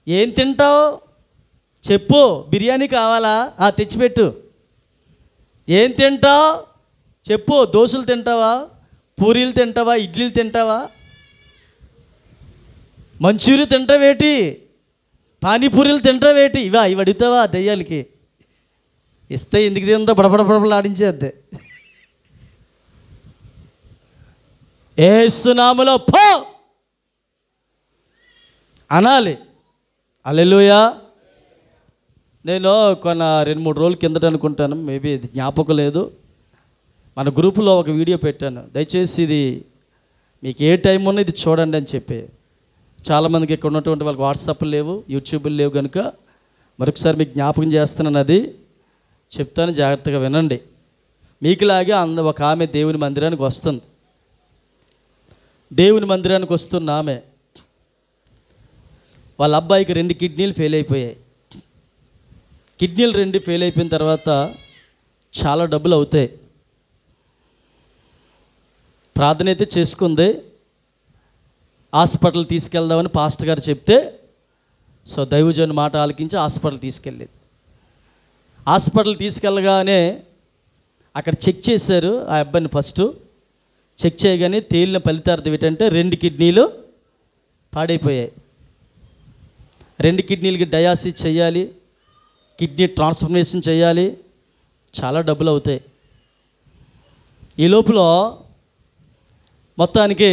A: ఏం తింటావు చెప్పు, బిర్యానీ కావాలా తెచ్చిపెట్టు, ఏం తింటావు చెప్పు, దోశలు తింటావా, పూరీలు తింటావా, ఇడ్లీలు తింటావా, మంచూరియా తింటావేటి, పానీపూరీలు తింటావేటి, ఇవి అడుగుతావా దయ్యాలకి? ఇస్తే ఎందుకు తిందో బడబడబడబడలు ఆడించేద్దే. యేసు నామములో పో అనాలి. హల్లెలూయా. నేను 2-3 రోజుల కిందట అనుకుంటాను, మేబీ ఇది జ్ఞాపకం లేదు, మన గ్రూపులో ఒక వీడియో పెట్టాను. దయచేసి ఇది మీకు ఏ టైం ఉన్నా ఇది చూడండి అని చెప్పి. చాలామందికి ఇక్కడ ఉన్నటువంటి వాళ్ళకి వాట్సాప్లు లేవు, యూట్యూబ్లు లేవు కనుక మరొకసారి మీకు జ్ఞాపకం చేస్తున్నాను, అది చెప్తాను, జాగ్రత్తగా వినండి. మీకులాగే ఒక ఆమె దేవుని మందిరానికి వస్తుంది. దేవుని మందిరానికి వస్తున్న ఆమె వాళ్ళ అబ్బాయికి 2 కిడ్నీలు ఫెయిల్ అయిపోయాయి. కిడ్నీలు 2 ఫెయిల్ అయిపోయిన తర్వాత చాలా డబ్బులు అవుతాయి. ప్రార్థన అయితే చేసుకుంది. హాస్పిటల్ తీసుకెళ్దామని పాస్టర్ గారు చెప్తే సో దైవజన్ మాట ఆలకించి హాస్పిటల్ తీసుకెళ్ళేది. హాస్పిటల్ తీసుకెళ్ళగానే అక్కడ చెక్ చేశారు ఆ అబ్బాయిని. ఫస్ట్ చెక్ చేయగానే తేలిన ఫలితార్థం ఏంటంటే 2 కిడ్నీలు పాడైపోయాయి. 2 కిడ్నీలకి డయాసిస్ చేయాలి, కిడ్నీ ట్రాన్స్ఫర్మేషన్ చేయాలి, చాలా డబ్బులు అవుతాయి. ఈ లోపల మొత్తానికి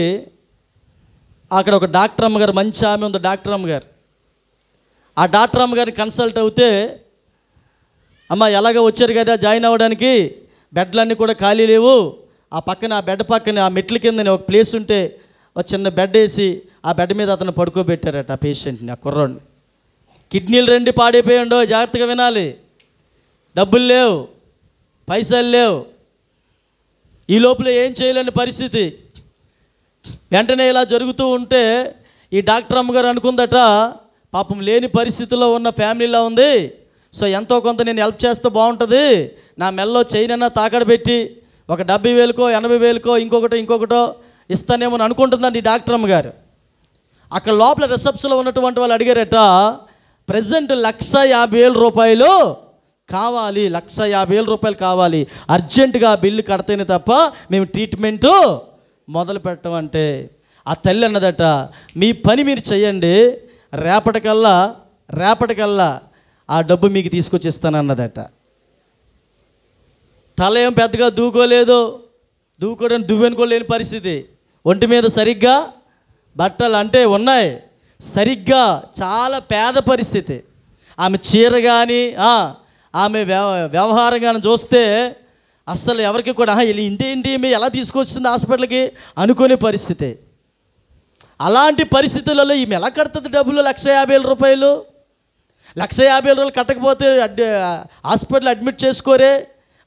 A: అక్కడ ఒక డాక్టర్ అమ్మగారు, మంచి ఆమె ఉంది డాక్టర్ అమ్మగారు. ఆ డాక్టర్ అమ్మగారిని కన్సల్ట్ అవుతే, అమ్మ ఎలాగ వచ్చారు కదా జాయిన్ అవ్వడానికి, బెడ్లన్నీ కూడా ఖాళీ లేవు, ఆ పక్కన ఆ బెడ్ పక్కన ఆ మెట్ల కింద ఒక ప్లేస్ ఉంటే ఒక చిన్న బెడ్ వేసి ఆ బెడ్ మీద అతను పడుకోబెట్టారట ఆ పేషెంట్ని, ఆ కుర్రోడిని. కిడ్నీలు 2 పాడైపోయిండో, జాగ్రత్తగా వినాలి. డబ్బులు లేవు, పైసలు లేవు. ఈ లోపల ఏం చేయలేని పరిస్థితి. వెంటనే ఇలా జరుగుతూ ఉంటే ఈ డాక్టర్ అమ్మగారు అనుకుందట, పాపం లేని పరిస్థితిలో ఉన్న ఫ్యామిలీలా ఉంది, సో ఎంతో కొంత నేను హెల్ప్ చేస్తే బాగుంటుంది, నా మెల్లో చైనన్నా తాకడ పెట్టి ఒక 70,000కో 80,000కో ఇంకొకటో ఇస్తానేమో అని అనుకుంటుందండి ఈ డాక్టర్ అమ్మగారు. అక్కడ లోపల రిసెప్షన్లో ఉన్నటువంటి వాళ్ళు అడిగారట, ప్రజెంట్ 150,000 రూపాయలు కావాలి, 150,000 రూపాయలు కావాలి, అర్జెంటుగా బిల్లు కడితేనే తప్ప మేము ట్రీట్మెంటు మొదలు పెట్టమంటే ఆ తల్లి అన్నదట, మీ పని మీరు చెయ్యండి, రేపటికల్లా ఆ డబ్బు మీకు తీసుకొచ్చి ఇస్తానన్నదట. తల ఏం పెద్దగా దూకోవడానికి దువ్వెనుకోలేని పరిస్థితి. ఒంటి మీద సరిగ్గా బట్టలు అంటే ఉన్నాయి, సరిగ్గా చాలా పేద పరిస్థితి. ఆమె చీర కానీ ఆమె వ్యవహారం కానీ చూస్తే అస్సలు ఎవరికి కూడా ఇంతేంటి మీ ఎలా తీసుకొచ్చింది హాస్పిటల్కి అనుకునే పరిస్థితి. అలాంటి పరిస్థితులలో ఈమె ఎలా కడుతుంది డబ్బులు? 150,000 రూపాయలు. 150,000 రూపాయలు కట్టకపోతే హాస్పిటల్ అడ్మిట్ చేసుకోరే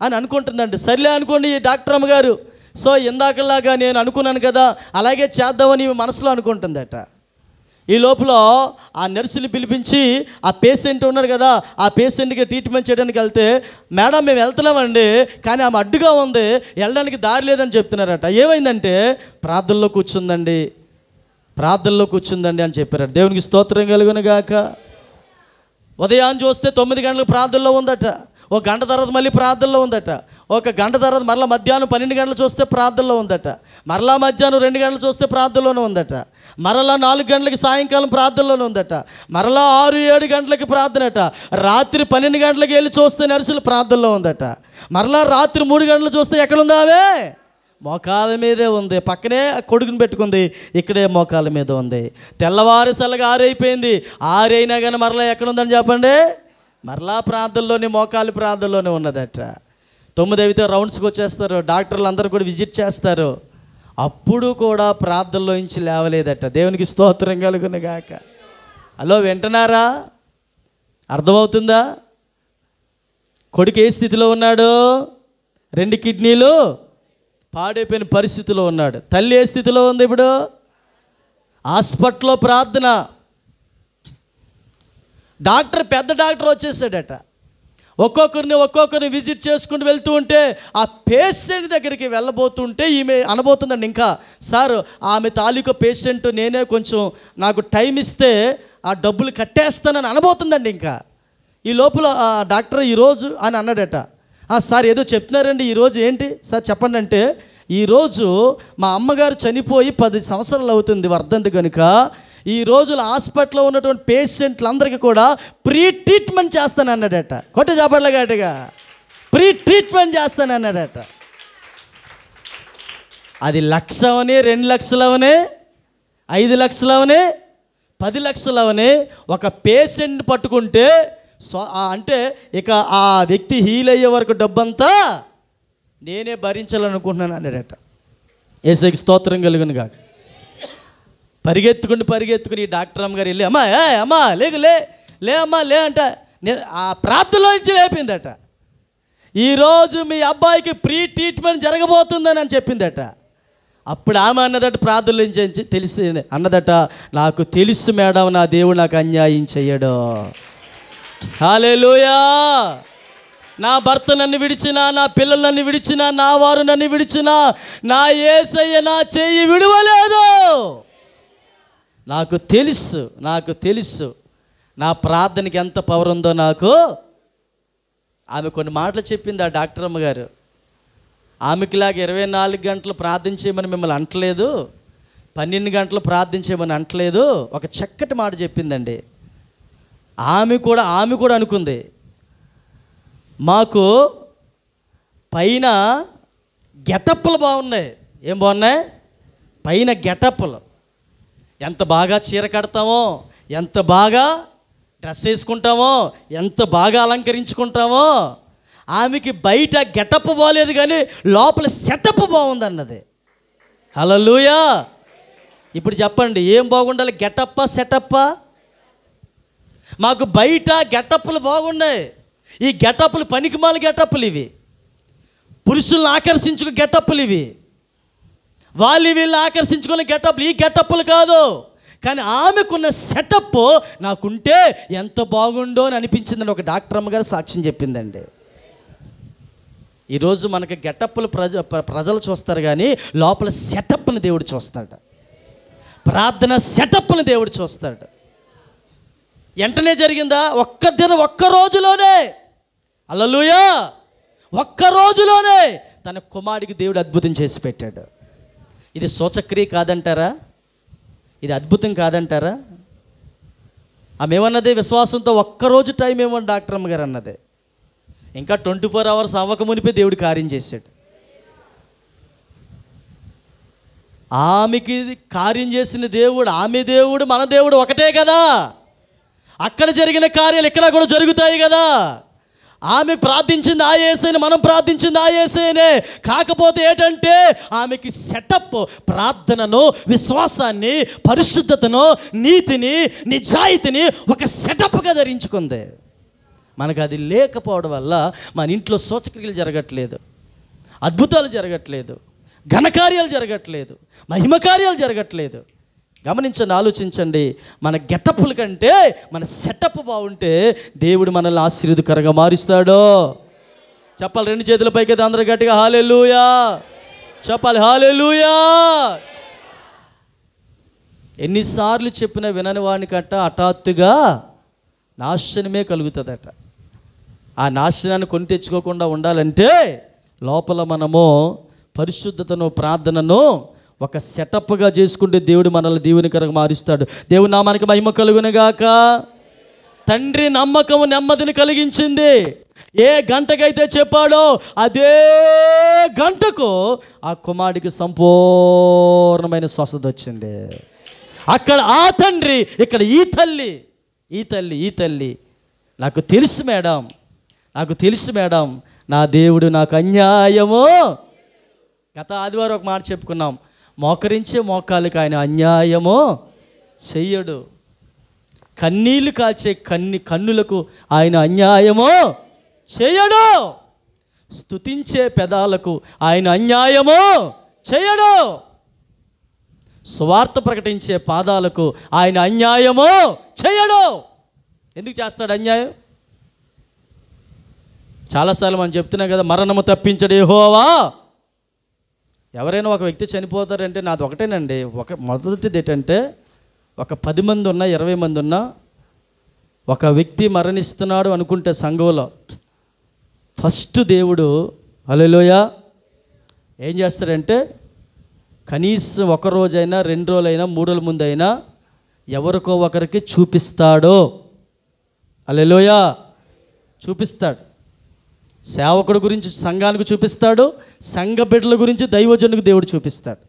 A: అని అనుకుంటుందండి. సర్లే అనుకోండి ఈ డాక్టర్ అమ్మగారు, సో ఇందాకలాగా నేను అనుకున్నాను కదా అలాగే చేద్దామని మనసులో అనుకుంటుందట. ఈ లోపల ఆ నర్సుని పిలిపించి ఆ పేషెంట్ ఉన్నాడు కదా, ఆ పేషెంట్కి ట్రీట్మెంట్ చేయడానికి వెళ్తే, మేడం మేము వెళ్తున్నామండి కానీ ఆమె అడ్డుగా ఉంది, వెళ్ళడానికి దారి లేదని చెప్తున్నారట. ఏమైందంటే ప్రార్థనలో కూర్చుందండి అని చెప్పారట. దేవునికి స్తోత్రం కలుగును గాక. ఉదయాన్ని చూస్తే 9 గంటలకు ప్రార్థనలో ఉందట, 1 గంట తర్వాత మళ్ళీ ప్రార్థనలో ఉందట, 1 గంట తర్వాత మరలా మధ్యాహ్నం 12 గంటలు చూస్తే ప్రార్థనలో ఉందట, మరలా మధ్యాహ్నం 2 గంటలు చూస్తే ప్రార్థనలోనే ఉందట, మరలా 4 గంటలకి సాయంకాలం ప్రార్థనలోనే ఉందట, మరలా 6-7 గంటలకి ప్రార్థనట, రాత్రి 12 గంటలకి వెళ్ళి చూస్తే నర్సులు ప్రార్థనలో ఉందట, మరలా రాత్రి 3 గంటలు చూస్తే ఎక్కడుందా ఆమె? మోకాల మీదే ఉంది. పక్కనే కొడుకుని పెట్టుకుంది, ఇక్కడే మోకాల మీద ఉంది. తెల్లవారుసలగా 6 అయిపోయింది, 6 అయినా కానీ మరలా ఎక్కడుందని చెప్పండి, మరలా ప్రార్థనలోనే మోకాలి ప్రార్థనలోనే ఉన్నదట. 9 అయితే రౌండ్స్కి వచ్చేస్తారు, డాక్టర్లు అందరూ కూడా విజిట్ చేస్తారు, అప్పుడు కూడా ప్రార్థనలో నుంచి లేవలేదట. దేవునికి స్తోత్రం కలుగును గాక. హలో, వింటున్నారా? అర్థమవుతుందా? కొడుకు ఏ స్థితిలో ఉన్నాడు? 2 కిడ్నీలు పాడైపోయిన పరిస్థితిలో ఉన్నాడు. తల్లి ఏ స్థితిలో ఉంది ఇప్పుడు? హాస్పిటల్లో ప్రార్థన. పెద్ద డాక్టర్ వచ్చేసాడట. ఒక్కొక్కరిని విజిట్ చేసుకుంటూ వెళ్తూ ఉంటే ఆ పేషెంట్ దగ్గరికి వెళ్ళబోతుంటే ఈమె అనబోతుందండి, ఇంకా సార్ ఆమె తాలూకా పేషెంట్ నేనే, కొంచెం నాకు టైం ఇస్తే ఆ డబ్బులు కట్టేస్తానని అనబోతుందండి. ఇంకా ఈ లోపల ఆ డాక్టర్ ఈరోజు అని అన్నాడట, సార్ ఏదో చెప్తున్నారండి, ఈరోజు ఏంటి సార్ చెప్పండి అంటే, ఈరోజు మా అమ్మగారు చనిపోయి 10 సంవత్సరాలు అవుతుంది వర్ధంతి కనుక ఈ రోజుల హాస్పిటల్లో ఉన్నటువంటి పేషెంట్లందరికీ కూడా ప్రీ ట్రీట్మెంట్ చేస్తానన్నాడట. కొట్టి చెప్పట్లే గట్టిగా, ప్రీ ట్రీట్మెంట్ చేస్తానన్నాడట. అది 1,00,000 అవని, 2 లక్షలు అవని, 5 లక్షలు అవని, 10 లక్షలు అవని ఒక పేషెంట్ పట్టుకుంటే అంటే ఇక ఆ వ్యక్తి హీల్ అయ్యే వరకు డబ్బంతా నేనే భరించాలనుకుంటున్నాను అన్నాడట. యేసుకి స్తోత్రం కలుగును గాక. పరిగెత్తుకుని ఈ డాక్టర్ అమ్మగారు వెళ్ళి అమ్మా అమ్మా లే అమ్మా లే అంట ఆ ప్రార్థనలో నుంచి లేపిందట. ఈరోజు మీ అబ్బాయికి ప్రీ ట్రీట్మెంట్ జరగబోతుందని అని చెప్పిందట. అప్పుడు ఆమె అన్నదట, ప్రార్థనలో నుంచి తెలిసి అన్నదట, నాకు తెలుసు మేడం, నా దేవుడు నాకు అన్యాయం చెయ్యడు. హల్లెలూయా. నా భర్త నన్ను విడిచినా, నా పిల్లలు నన్ను విడిచినా, నా వారు నన్ను విడిచినా, నా యేసయ్య నా చెయ్యి విడువలేదు. నాకు తెలుసు నా ప్రార్థనకి ఎంత పవర్ ఉందో నాకు. ఆమె కొన్ని మాటలు చెప్పింది ఆ డాక్టర్ అమ్మగారు. ఆమెకిలాగా 24 గంటలు ప్రార్థించేయమని మిమ్మల్ని అంటలేదు, 12 గంటలు ప్రార్థించేయమని అంటలేదు. ఒక చక్కటి మాట చెప్పిందండి. ఆమె కూడా అనుకుంది, మాకు పైన గెటప్పులు బాగున్నాయి. ఏం బాగున్నాయి? పైన గెటప్పులు. ఎంత బాగా చీర కడతామో, ఎంత బాగా డ్రెస్ వేసుకుంటామో, ఎంత బాగా అలంకరించుకుంటామో. ఆమెకి బయట గెటప్ బాగలేదు కానీ లోపల సెటప్ బాగుందన్నది. హల్లెలూయా. ఇప్పుడు చెప్పండి, ఏం బాగుండాలి? గెటప్పా సెటప్పా? మాకు బయట గెటప్పులు బాగున్నాయి. ఈ గెటప్పులు పనికిమాల గెటప్పులు ఇవి. పురుషులను ఆకర్షించుకు గెటప్పులు ఇవి. వీళ్ళని ఆకర్షించుకునే గెటప్పులు ఈ గెటప్పులు కాదు. కానీ ఆమెకున్న సెటప్ నాకుంటే ఎంత బాగుండో అని అనిపించిందని ఒక డాక్టర్ అమ్మగారు సాక్ష్యం చెప్పిందండి. ఈరోజు మనకి గెటప్పులు ప్రజలు చూస్తారు కానీ లోపల సెటప్ని దేవుడు చూస్తాడు. ప్రార్థన సెటప్ని దేవుడు చూస్తాడు. వెంటనే జరిగిందా? ఒక్క రోజులోనే, హల్లెలూయా, ఒక్క రోజులోనే తన కుమారుడికి దేవుడు అద్భుతం చేసి పెట్టాడు. ఇది సూచక్రియ కాదంటారా? ఇది అద్భుతం కాదంటారా? ఆమె ఏమన్నది? విశ్వాసంతో ఒక్కరోజు టైం ఏమని డాక్టర్ అమ్మగారు అన్నది. ఇంకా 24 అవర్స్ అవ్వక మునిపే దేవుడు కార్యం చేశాడు. ఆమెకి కార్యం చేసిన దేవుడు, ఆమె దేవుడు, మన దేవుడు ఒకటే కదా. అక్కడ జరిగిన కార్యాలు ఇక్కడ కూడా జరుగుతాయి కదా. ఆమె ప్రార్థించింది ఆ యేసయ్యనే, మనం ప్రార్థించింది ఆ యేసయ్యనే. కాకపోతే ఏంటంటే ఆమెకి సెటప్ ప్రార్థనను, విశ్వాసాన్ని, పరిశుద్ధతను, నీతిని, నిజాయితీని ఒక సెటప్గా ధరించుకుంది. మనకు అది లేకపోవడం వల్ల మన ఇంట్లో సూచక్రియలు జరగట్లేదు, అద్భుతాలు జరగట్లేదు, ఘనకార్యాలు జరగట్లేదు, మహిమ కార్యాలు జరగట్లేదు. గమనించండి, ఆలోచించండి. మన గెటప్పుల కంటే మన సెటప్ బాగుంటే దేవుడు మనల్ని ఆశీర్వాదకరంగా మారుస్తాడు. చెప్పాలి, 2 చేతుల పైకి అందరూ గట్టిగా హల్లెలూయా చెప్పాలి. హల్లెలూయా. ఎన్నిసార్లు చెప్పినా వినని వానికట్ట హఠాత్తుగా నాశనమే కలుగుతుందట. ఆ నాశనాన్ని కొని తెచ్చుకోకుండా ఉండాలంటే లోపల మనము పరిశుద్ధతను, ప్రార్థనను ఒక సెటప్గా చేసుకుంటే దేవుడు మనల్ని దీవెనకరంగా మారుస్తాడు. దేవుని నామానికి మహిమ కలుగునుగాక. తండ్రి నమ్మకము నెమ్మదిని కలిగించింది. ఏ గంటకైతే చెప్పాడో అదే గంటకు ఆ కుమారుడికి సంపూర్ణమైన స్వస్థత వచ్చింది. అక్కడ ఆ తండ్రి, ఇక్కడ ఈ తల్లి నాకు తెలుసు మేడం, నా దేవుడు నాకు అన్యాయము. గత ఆదివారం ఒక మాట చెప్పుకున్నాం, మోకరించే మోకాళ్ళకి ఆయన అన్యాయము చెయ్యడు. కన్నీళ్లు కాచే కన్నులకు ఆయన అన్యాయము చేయడు. స్తుతించే పెదాలకు ఆయన అన్యాయము చేయడు. సువార్త ప్రకటించే పాదాలకు ఆయన అన్యాయము చేయడు. ఎందుకు చేస్తాడు అన్యాయం? చాలాసార్లు మనం చెప్తున్నాం కదా, మరణము తప్పించడు యెహోవా. ఎవరైనా ఒక వ్యక్తి చనిపోతారంటే నాది ఒకటేనండి. మొదటిది ఏంటంటే, ఒక 10 మంది ఉన్నా 20 మంది ఉన్నా ఒక వ్యక్తి మరణిస్తున్నాడు అనుకుంటే సంఘంలో ఫస్ట్ దేవుడు హల్లెలూయా ఏం చేస్తాడంటే, కనీసం 1 రోజైనా 2 రోజులైనా 3 రోజుల ముందైనా ఎవరికో ఒకరికి చూపిస్తాడు. హల్లెలూయా చూపిస్తాడు. సేవకుడు గురించి సంఘానికి చూపిస్తాడు, సంఘ బిడ్డల గురించి దైవజనునికి దేవుడు చూపిస్తాడు.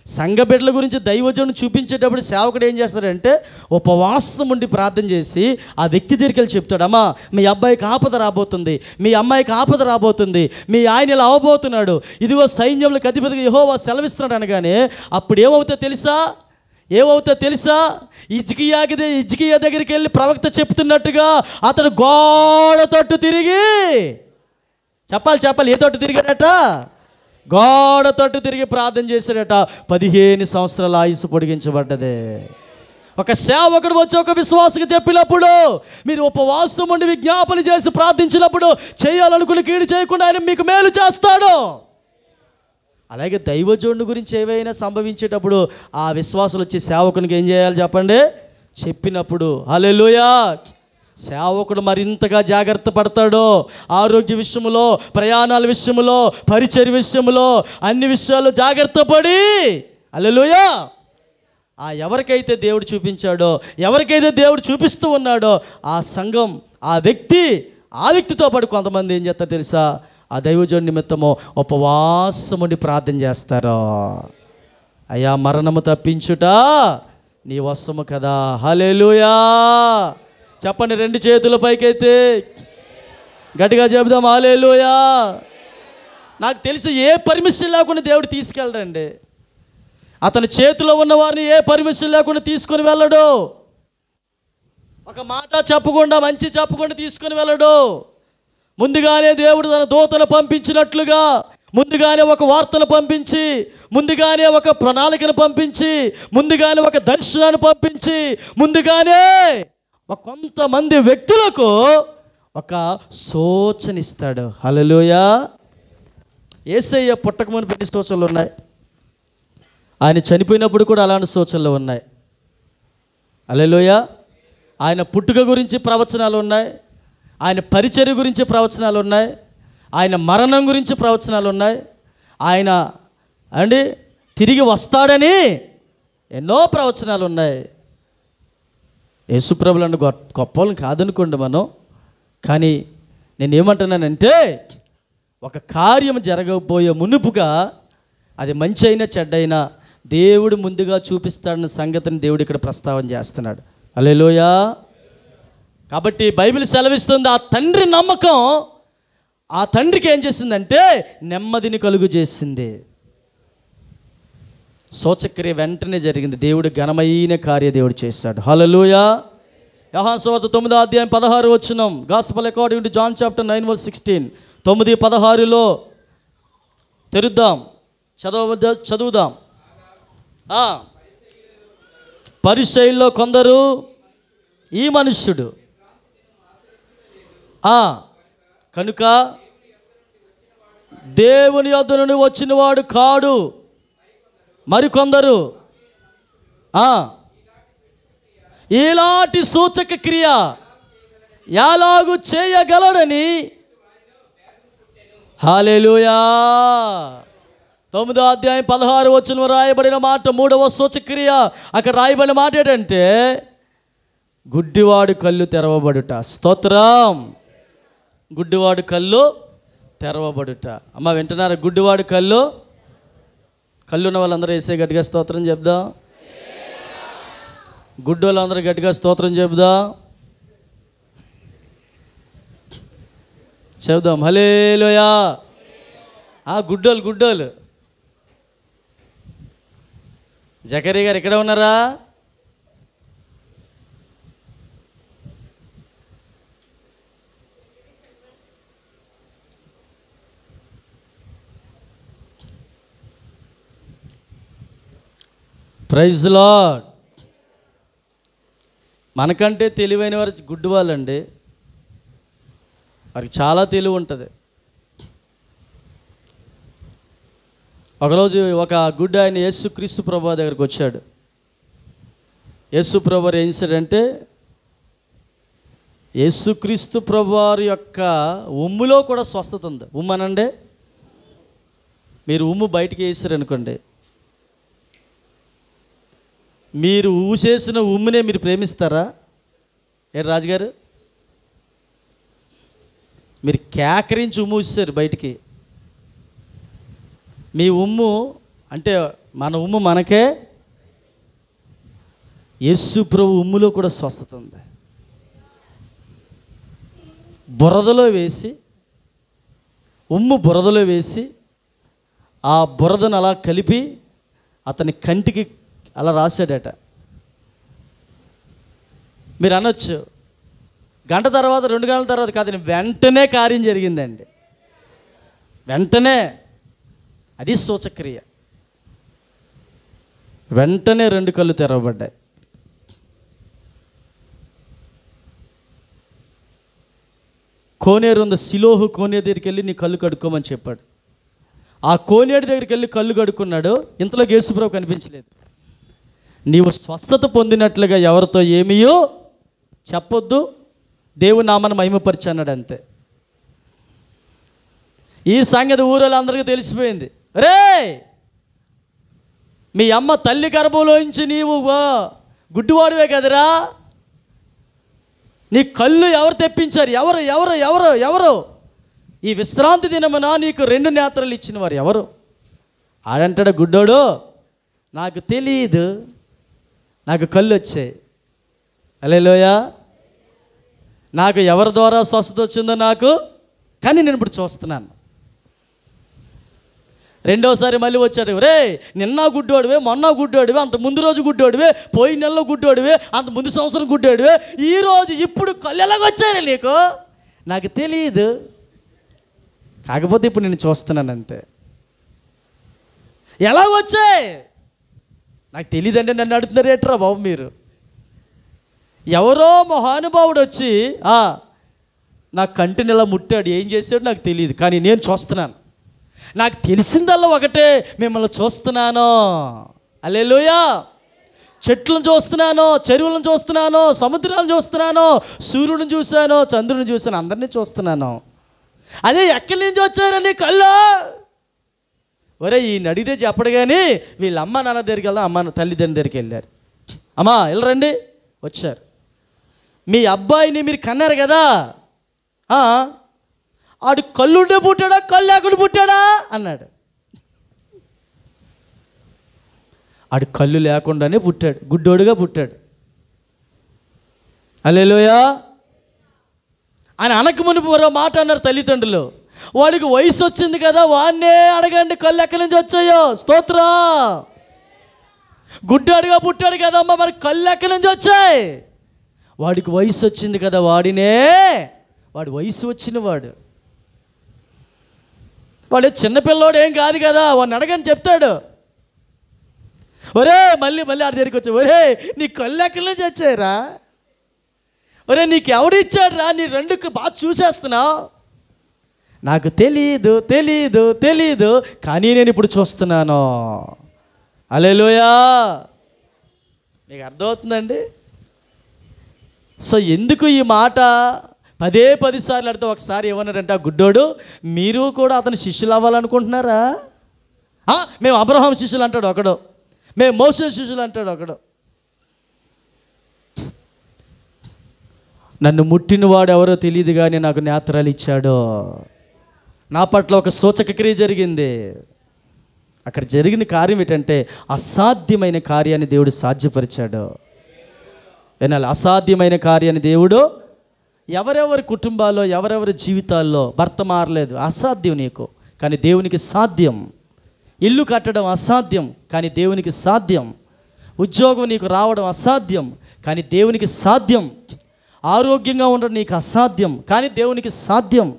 A: సంఘ బిడ్డల గురించి దైవజనుడు చూపించేటప్పుడు సేవకుడు ఏం చేస్తాడంటే, ఉపవాసం ఉండి ప్రార్థన చేసి ఆ వ్యక్తి దగ్గరికి వెళ్ళి చెప్తాడు, అమ్మా మీ అబ్బాయికి ఆపద రాబోతుంది, మీ అమ్మాయికి ఆపద రాబోతుంది, మీ ఆయన ఇలా అవ్వబోతున్నాడు, ఇదిగో సైన్యములకు అధిపతిగా యెహోవా సెలవిస్తున్నాడు అనగానే అప్పుడు ఏమవుతుందో తెలుసా? ఏమవుతా తెలుసా? హిజ్కియా దగ్గరికి వెళ్ళి ప్రవక్త చెప్తున్నట్టుగా అతడు గోడ తట్టు తిరిగి, చెప్పాలి ఏ తట్టు తిరిగాడట? గోడ తట్టు తిరిగి ప్రార్థన చేశాడట. 15 సంవత్సరాల ఆయుసు పొడిగించబడ్డదే. ఒక సేవకుడు వచ్చి ఒక విశ్వాసకు చెప్పినప్పుడు, మీరు ఉపవాసం ఉండి విజ్ఞాపన చేసి ప్రార్థించినప్పుడు చేయాలనుకుని కీడు చేయకుండా ఆయన మీకు మేలు చేస్తాడు. అలాగే దైవజనుడి గురించి ఏవైనా సంభవించేటప్పుడు ఆ విశ్వాసులు వచ్చి సేవకునికి ఏం చేయాలి చెప్పండి? చెప్పినప్పుడు హల్లెలూయా, సేవకుడు మరింతగా జాగ్రత్త పడతాడు. ఆరోగ్య విషయంలో, ప్రయాణాల విషయంలో, పరిచర్య విషయంలో, అన్ని విషయాలు జాగ్రత్త పడి హల్లెలూయా ఎవరికైతే దేవుడు చూపించాడో, ఎవరికైతే దేవుడు చూపిస్తూ ఉన్నాడో ఆ సంఘం, ఆ వ్యక్తితో పాటు కొంతమంది ఏం చేస్తారు తెలుసా? ఆ దైవజనుడి నిమిత్తము ఉపవాసం ఉండి ప్రార్థన చేస్తారు. అయ్యా, మరణము తప్పించుట నీ వశము కదా. హల్లెలూయా చెప్పండి, 2 చేతుల పైకైతే గట్టిగా చెబుదాం హల్లెలూయా. నాకు తెలిసి ఏ పర్మిషన్ లేకుండా దేవుడు తీసుకెళ్ళడండి. అతని చేతిలో ఉన్న వారిని ఏ పర్మిషన్ లేకుండా తీసుకొని వెళ్ళడు. ఒక మాట చెప్పకుండా, మంచి చెప్పకుండా తీసుకొని వెళ్ళడు. ముందుగానే దేవుడు తన దూతను పంపించినట్లుగా, ముందుగానే ఒక వార్తను పంపించి, ముందుగానే ఒక ప్రణాళికను పంపించి, ముందుగానే ఒక దర్శనాన్ని పంపించి, ముందుగానే కొంతమంది వ్యక్తులకు ఒక సూచన ఇస్తాడు. హల్లెలూయా. యేసయ్య పుట్టకమునుపు ఎన్ని సూచనలు ఉన్నాయి? ఆయన చనిపోయినప్పుడు కూడా అలాంటి సూచనలు ఉన్నాయి. హల్లెలూయా. ఆయన పుట్టుక గురించి ప్రవచనాలు ఉన్నాయి, ఆయన పరిచర్య గురించి ప్రవచనాలు ఉన్నాయి, ఆయన మరణం గురించి ప్రవచనాలు ఉన్నాయి, ఆయన తిరిగి వస్తాడని ఎన్నో ప్రవచనాలు ఉన్నాయి. యేసుప్రభులను గొప్పలను కాదనుకోండి మనం, కానీ నేనేమంటున్నానంటే ఒక కార్యం జరగబోయే మునుపుగా అది మంచి అయినా చెడ్డైనా దేవుడు ముందుగా చూపిస్తాడన్న సంగతిని దేవుడు ఇక్కడ ప్రస్తావన చేస్తున్నాడు. హల్లెలూయా. కాబట్టి బైబిల్ సెలవిస్తుంది, ఆ తండ్రి నమ్మకం ఆ తండ్రికి ఏం చేసిందంటే నెమ్మదిని కలుగు చేసింది. సూచక్రియ వెంటనే జరిగింది. దేవుడు ఘనమైన కార్య దేవుడు చేశాడు. హల్లెలూయా. యోహాను సువార్త 9వ అధ్యాయం 16వ వచనం, gospel according to John chapter 9:16. 9:16 తెరుద్దాం, చదువుదాం. పరిసయ్యుల్లో కొందరు, ఈ మనుష్యుడు కనుక దేవుని యొద్ద నుండి వచ్చినవాడు కాడు, మరికొందరు ఇలాంటి సూచక క్రియ ఎలాగూ చేయగలడని. హల్లెలూయా. 9వ అధ్యాయం 16వ వచనం రాయబడిన మాట, 3వ సూచక్రియ. అక్కడ రాయబడిన మాట ఏంటంటే గుడ్డివాడు కళ్ళు తెరవబడుట. స్తోత్రం. గుడ్డివాడు కళ్ళు తెరవబడుట. అమ్మ వింటున్నారా? గుడ్డివాడు కళ్ళున్న వాళ్ళందరూ వేసే గట్టిగా స్తోత్రం చెప్దాం. గుడ్డి వాళ్ళందరూ గట్టిగా స్తోత్రం చెబుదాం. హల్లెలూయా. గుడ్డోలు జకరియా గారు ఇక్కడ ఉన్నారా? Praise Lord. మనకంటే తెలివైన వారు గుడ్డి వాళ్ళండి. వారికి చాలా తెలివి ఉంటుంది. ఒకరోజు ఒక గుడ్డి ఆయన యేసుక్రీస్తు ప్రభువు దగ్గరికి వచ్చాడు. యేసు ప్రభువు ఏం చేశాడంటే, యేసుక్రీస్తు ప్రభువారి యొక్క ఉమ్ములో కూడా స్వస్థత ఉంది. ఉమ్మనండి, మీరు ఉమ్ము బయటికి వేసారనుకోండి, మీరు ఊసేసిన ఉమ్మునే మీరు ప్రేమిస్తారా? రాజుగారు, మీరు కేకరించి ఉమ్ము ఊసారు బయటికి. మీ ఉమ్ము అంటే మన ఉమ్ము మనకే. యేసు ప్రభు ఉమ్ములో కూడా స్వస్థత ఉంది. బురదలో వేసి, ఉమ్ము బురదలో వేసి, ఆ బురదను అలా కలిపి అతని కంటికి అలా రాశాడట. మీరు అనొచ్చు గంట తర్వాత 2 గంటల తర్వాత కాదు, వెంటనే కార్యం జరిగిందండి. వెంటనే, అది సూచక్రియ. వెంటనే 2 కళ్ళు తెరవబడ్డాయి. కోనేరు ఉంది, సిలోహు కోనేరు దగ్గరికి వెళ్ళి నీ కళ్ళు కడుక్కోమని చెప్పాడు. ఆ కోనేరు దగ్గరికి వెళ్ళి కళ్ళు కడుక్కున్నాడు. ఇంతలో యేసుప్రభు కనిపించలేదు. నీవు స్వస్థత పొందినట్లుగా ఎవరితో ఏమీయో చెప్పొద్దు, దేవుని నామాన్ని మహిమపరిచి అన్నాడు, అంతే. ఈ సంగతి ఊరోళ్ళందరికీ తెలిసిపోయింది. రే, మీ అమ్మ తల్లి గర్భంలోంచి నీవు గుడ్డివాడివే కదరా, నీ కళ్ళు ఎవరు తెప్పించారు? ఎవరు ఎవరు ఎవరు ఎవరు ఈ విశ్రాంతి దినమున నీకు 2 నేత్రాలు ఇచ్చిన వారు ఎవరు? ఆడంటాడు గుడ్డోడు, నాకు తెలియదు, నాకు కళ్ళు వచ్చాయి. హల్లెలూయా. నాకు ఎవరి ద్వారా స్వస్థత వచ్చిందో నాకు, కానీ నేను ఇప్పుడు చూస్తున్నాను. రెండోసారి మళ్ళీ వచ్చాడు. రే, నిన్న గుడ్డోడివే, మొన్న గుడ్డోడివే, అంత ముందు రోజు గుడ్డోడివే, పోయిన నెలలో గుడ్డోడివే, అంత ముందు సంవత్సరం గుడ్డోడివే, ఈరోజు ఇప్పుడు కళ్ళు ఎలాగొచ్చారు నీకు? నాకు తెలియదు, కాకపోతే ఇప్పుడు నేను చూస్తున్నాను, అంతే. ఎలాగొచ్చాయి? నాకు తెలియదండి. నన్ను అడుగుతున్నారు ఏట్రా బాబు మీరు? ఎవరో మహానుభావుడు వచ్చి నా కంటిని ఇలా ముట్టాడు, ఏం చేశాడు నాకు తెలియదు, కానీ నేను చూస్తున్నాను. నాకు తెలిసిందల్లా ఒకటే, మిమ్మల్ని చూస్తున్నాను. హల్లెలూయా. చెట్లను చూస్తున్నాను, చెరువులను చూస్తున్నాను, సముద్రాలను చూస్తున్నాను, సూర్యుడిని చూశాను, చంద్రుని చూశాను, అందరినీ చూస్తున్నాను. అదే ఎక్కడి నుంచి వచ్చారని కళ్ళు? ఒరే, ఈయన అడిగితే చెప్పడు, కానీ వీళ్ళ అమ్మ నాన్న దగ్గరికి వెళ్దాం, అమ్మ తల్లిదండ్రుల దగ్గరికి వెళ్ళారు. అమ్మా వెళ్ళరండి, వచ్చారు. మీ అబ్బాయిని మీరు కన్నారు కదా, ఆడు కళ్ళుండే పుట్టాడా, కళ్ళు లేకుండా పుట్టాడా అన్నాడు. ఆడు కళ్ళు లేకుండానే పుట్టాడు, గుడ్డోడుగా పుట్టాడు. హల్లెలూయా. ఆయన అనక మునుపు మరో మాట అన్నారు తల్లిదండ్రులు, వాడికి వయసు వచ్చింది కదా, వాడినే అడగండి కళ్ళు ఎక్కడి నుంచి వచ్చాయో. స్తోత్రం. గుడ్డాడుగా పుట్టాడు కదమ్మా, మరి కళ్ళు ఎక్కడి నుంచి వచ్చాయి? వాడికి వయసు వచ్చింది కదా, వాడి వయసు వచ్చిన వాడు చిన్నపిల్లోడు ఏం కాదు కదా, వాడిని అడగని చెప్తాడు. ఒరే, మళ్ళీ ఆడి దగ్గరికి వచ్చా, ఒరే నీ కళ్ళు ఎక్కడి నుంచి వచ్చాయిరా? ఒరే, నీకు ఎవడిచ్చాడు రా? నీ 2 బాగా చూసేస్తున్నావు. నాకు తెలీదు తెలీదు తెలీదు, కానీ నేను ఇప్పుడు చూస్తున్నాను. హల్లెలూయా. మీకు అర్థమవుతుందండి? సో ఎందుకు ఈ మాట 10 సార్లు అడితే ఒకసారి ఏమన్నారంటే ఆ గుడ్డోడు, మీరు కూడా అతని శిష్యులు అవ్వాలనుకుంటున్నారా? మేము అబ్రహాం శిష్యులు అంటాడు ఒకడు, మేము మోసే శిష్యులు అంటాడు ఒకడు. నన్ను ముట్టినవాడు ఎవరో తెలియదు, కానీ నాకు నేత్రాలు ఇచ్చాడు. నా పట్ల ఒక సూచక క్రియ జరిగింది. అక్కడ జరిగిన కార్యం ఏంటంటే అసాధ్యమైన కార్యాన్ని దేవుడు సాధ్యపరిచాడు. వినాలి, అసాధ్యమైన కార్యాన్ని దేవుడు ఎవరెవరి కుటుంబాల్లో, ఎవరెవరి జీవితాల్లో, భర్త మారలేదు, అసాధ్యం నీకు, కానీ దేవునికి సాధ్యం. ఇల్లు కట్టడం అసాధ్యం, కానీ దేవునికి సాధ్యం. ఉద్యోగం నీకు రావడం అసాధ్యం, కానీ దేవునికి సాధ్యం. ఆరోగ్యంగా ఉండడం నీకు అసాధ్యం, కానీ దేవునికి సాధ్యం.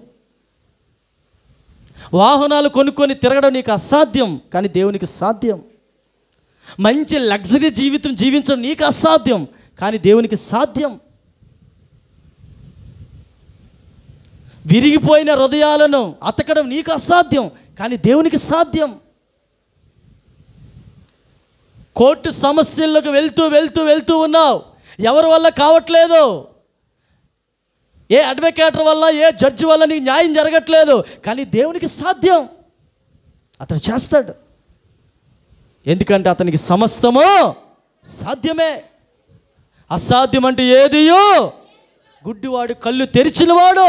A: వాహనాలు కొనుక్కొని తిరగడం నీకు అసాధ్యం, కానీ దేవునికి సాధ్యం. మంచి లగ్జరీ జీవితం జీవించడం నీకు అసాధ్యం, కానీ దేవునికి సాధ్యం. విరిగిపోయిన హృదయాలను అతకడం నీకు అసాధ్యం, కానీ దేవునికి సాధ్యం. కోర్టు సమస్యల్లోకి వెళ్తూ వెళ్తూ వెళ్తూ ఉన్నావు, ఎవరి వల్ల కావట్లేదు, ఏ అడ్వకేటర్ వల్ల, ఏ జడ్జి వల్ల నీకు న్యాయం జరగట్లేదు, కానీ దేవునికి సాధ్యం. అతను చేస్తాడు, ఎందుకంటే అతనికి సమస్తము సాధ్యమే. అసాధ్యం అంటే ఏదియో. గుడ్డివాడు కళ్ళు తెరిచినవాడు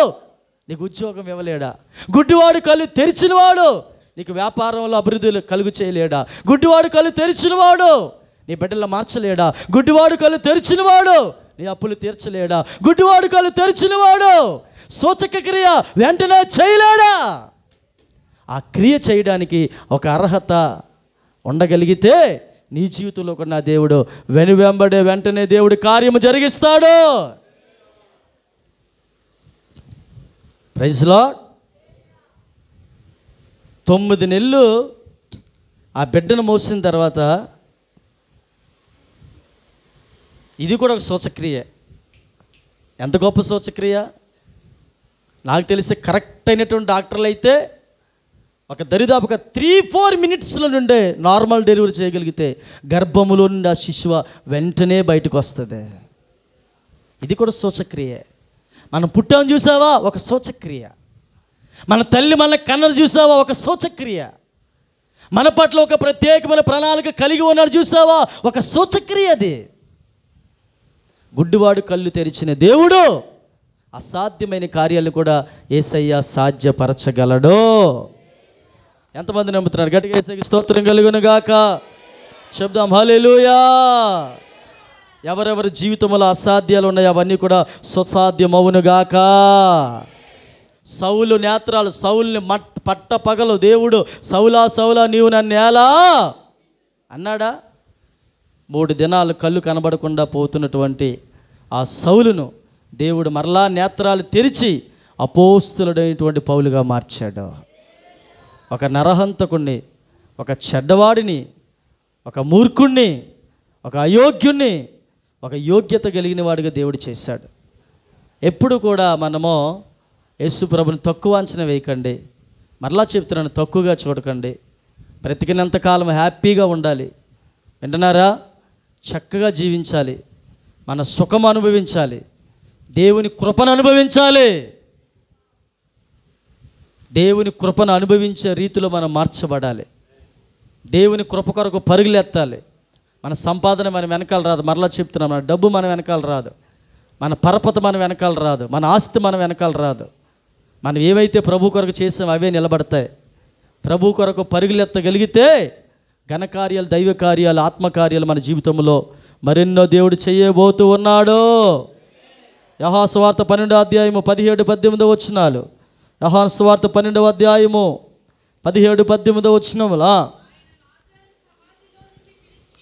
A: నీకు ఉద్యోగం ఇవ్వలేడా? గుడ్డివాడు కళ్ళు తెరిచినవాడు నీకు వ్యాపారంలో అభివృద్ధి కలుగు చేయలేడా? గుడ్డివాడు కళ్ళు తెరిచినవాడు నీ బిడ్డలను మార్చలేడా? గుడ్డివాడు కళ్ళు తెరిచినవాడు నీ అప్పులు తీర్చలేడా? గుడ్డివాడు కళ్ళు తెరిచినవాడు సూచక క్రియ వెంటనే చేయలేడా? ఆ క్రియ చేయడానికి ఒక అర్హత ఉండగలిగితే నీ జీవితంలో కూడా నా దేవుడు వెనువెంబడే వెంటనే దేవుడు కార్యము జరిగిస్తాడు. Praise lord. 9 నెలలు ఆ బిడ్డను మోసిన తర్వాత ఇది కూడా ఒక సూచక్రియ. ఎంత గొప్ప సూచక్రియ! నాకు తెలిసి కరెక్ట్ అయినటువంటి డాక్టర్లు అయితే ఒక దరిదాపుగా 3-4 మినిట్స్లో నుండే నార్మల్ డెలివరీ చేయగలిగితే గర్భములో నుండి ఆ శిశువు వెంటనే బయటకు వస్తుంది. ఇది కూడా సూచక్రియ. మనం పుట్టాం చూసావా, ఒక సూచక్రియ. మన తల్లి మన కన్నది చూసావా, ఒక సూచక్రియ. మన పట్ల ఒక ప్రత్యేకమైన ప్రణాళిక కలిగి ఉన్నాడు చూసావా, ఒక సూచక్రియ. అది గుడ్డివాడు కళ్ళు తెరిచిన దేవుడు అసాధ్యమైన కార్యాలను కూడా యేసయ్య సాధ్యపరచగలడు. ఎంతమంది నమ్ముతున్నారు? గట్టిగా యేసయ్యకి స్తోత్రం కలుగును గాక. చెప్దాం హల్లెలూయా. ఎవరెవరి జీవితంలో అసాధ్యాలు ఉన్నాయో అవన్నీ కూడా సుసాధ్యమవును గాక. సౌలు నేత్రాలు, సౌల్ని పట్ట పగలు దేవుడు సౌలా సౌలా నీవు నన్ను ఎలా అన్నాడా? 3 దినాలు కళ్ళు కనబడకుండా పోతున్నటువంటి ఆ సౌలును దేవుడు మరలా నేత్రాలు తెరిచి అపోస్తులుడైనటువంటి పౌలుగా మార్చాడు. ఒక నరహంతకుణ్ణి, ఒక చెడ్డవాడిని, ఒక మూర్ఖుణ్ణి, ఒక అయోగ్యుణ్ణి ఒక యోగ్యత కలిగిన వాడిగా దేవుడు చేశాడు. ఎప్పుడు కూడా మనము యేసు ప్రభుని తక్కువ అంచనా వేయకండి. మరలా చెప్తున్నాను, తక్కువగా చూడకండి. బ్రతికినంతకాలం హ్యాపీగా ఉండాలి. వింటున్నారా? చక్కగా జీవించాలి. మన సుఖం అనుభవించాలి. దేవుని కృపను అనుభవించాలి. దేవుని కృపను అనుభవించే రీతిలో మనం మార్చబడాలి. దేవుని కృప కొరకు పరుగులెత్తాలి. మన సంపాదన మన వెనకాల రాదు. మరలా చెప్తున్నాం, మన డబ్బు మన వెనకాల రాదు. మన పరపత మన వెనకాల రాదు. మన ఆస్తి మన వెనకాల రాదు. మనం ఏవైతే ప్రభు కొరకు చేసామో అవే నిలబడతాయి. ప్రభు కొరకు పరుగులెత్తగలిగితే ఘనకార్యాలు, దైవ కార్యాలు, ఆత్మకార్యాలు మన జీవితంలో మరెన్నో దేవుడు చేయబోతూ ఉన్నాడు. యోహాను సువార్త 12వ అధ్యాయము 17-18 వచనాలు. యోహాను సువార్త 12వ అధ్యాయము 17-18 వచనములా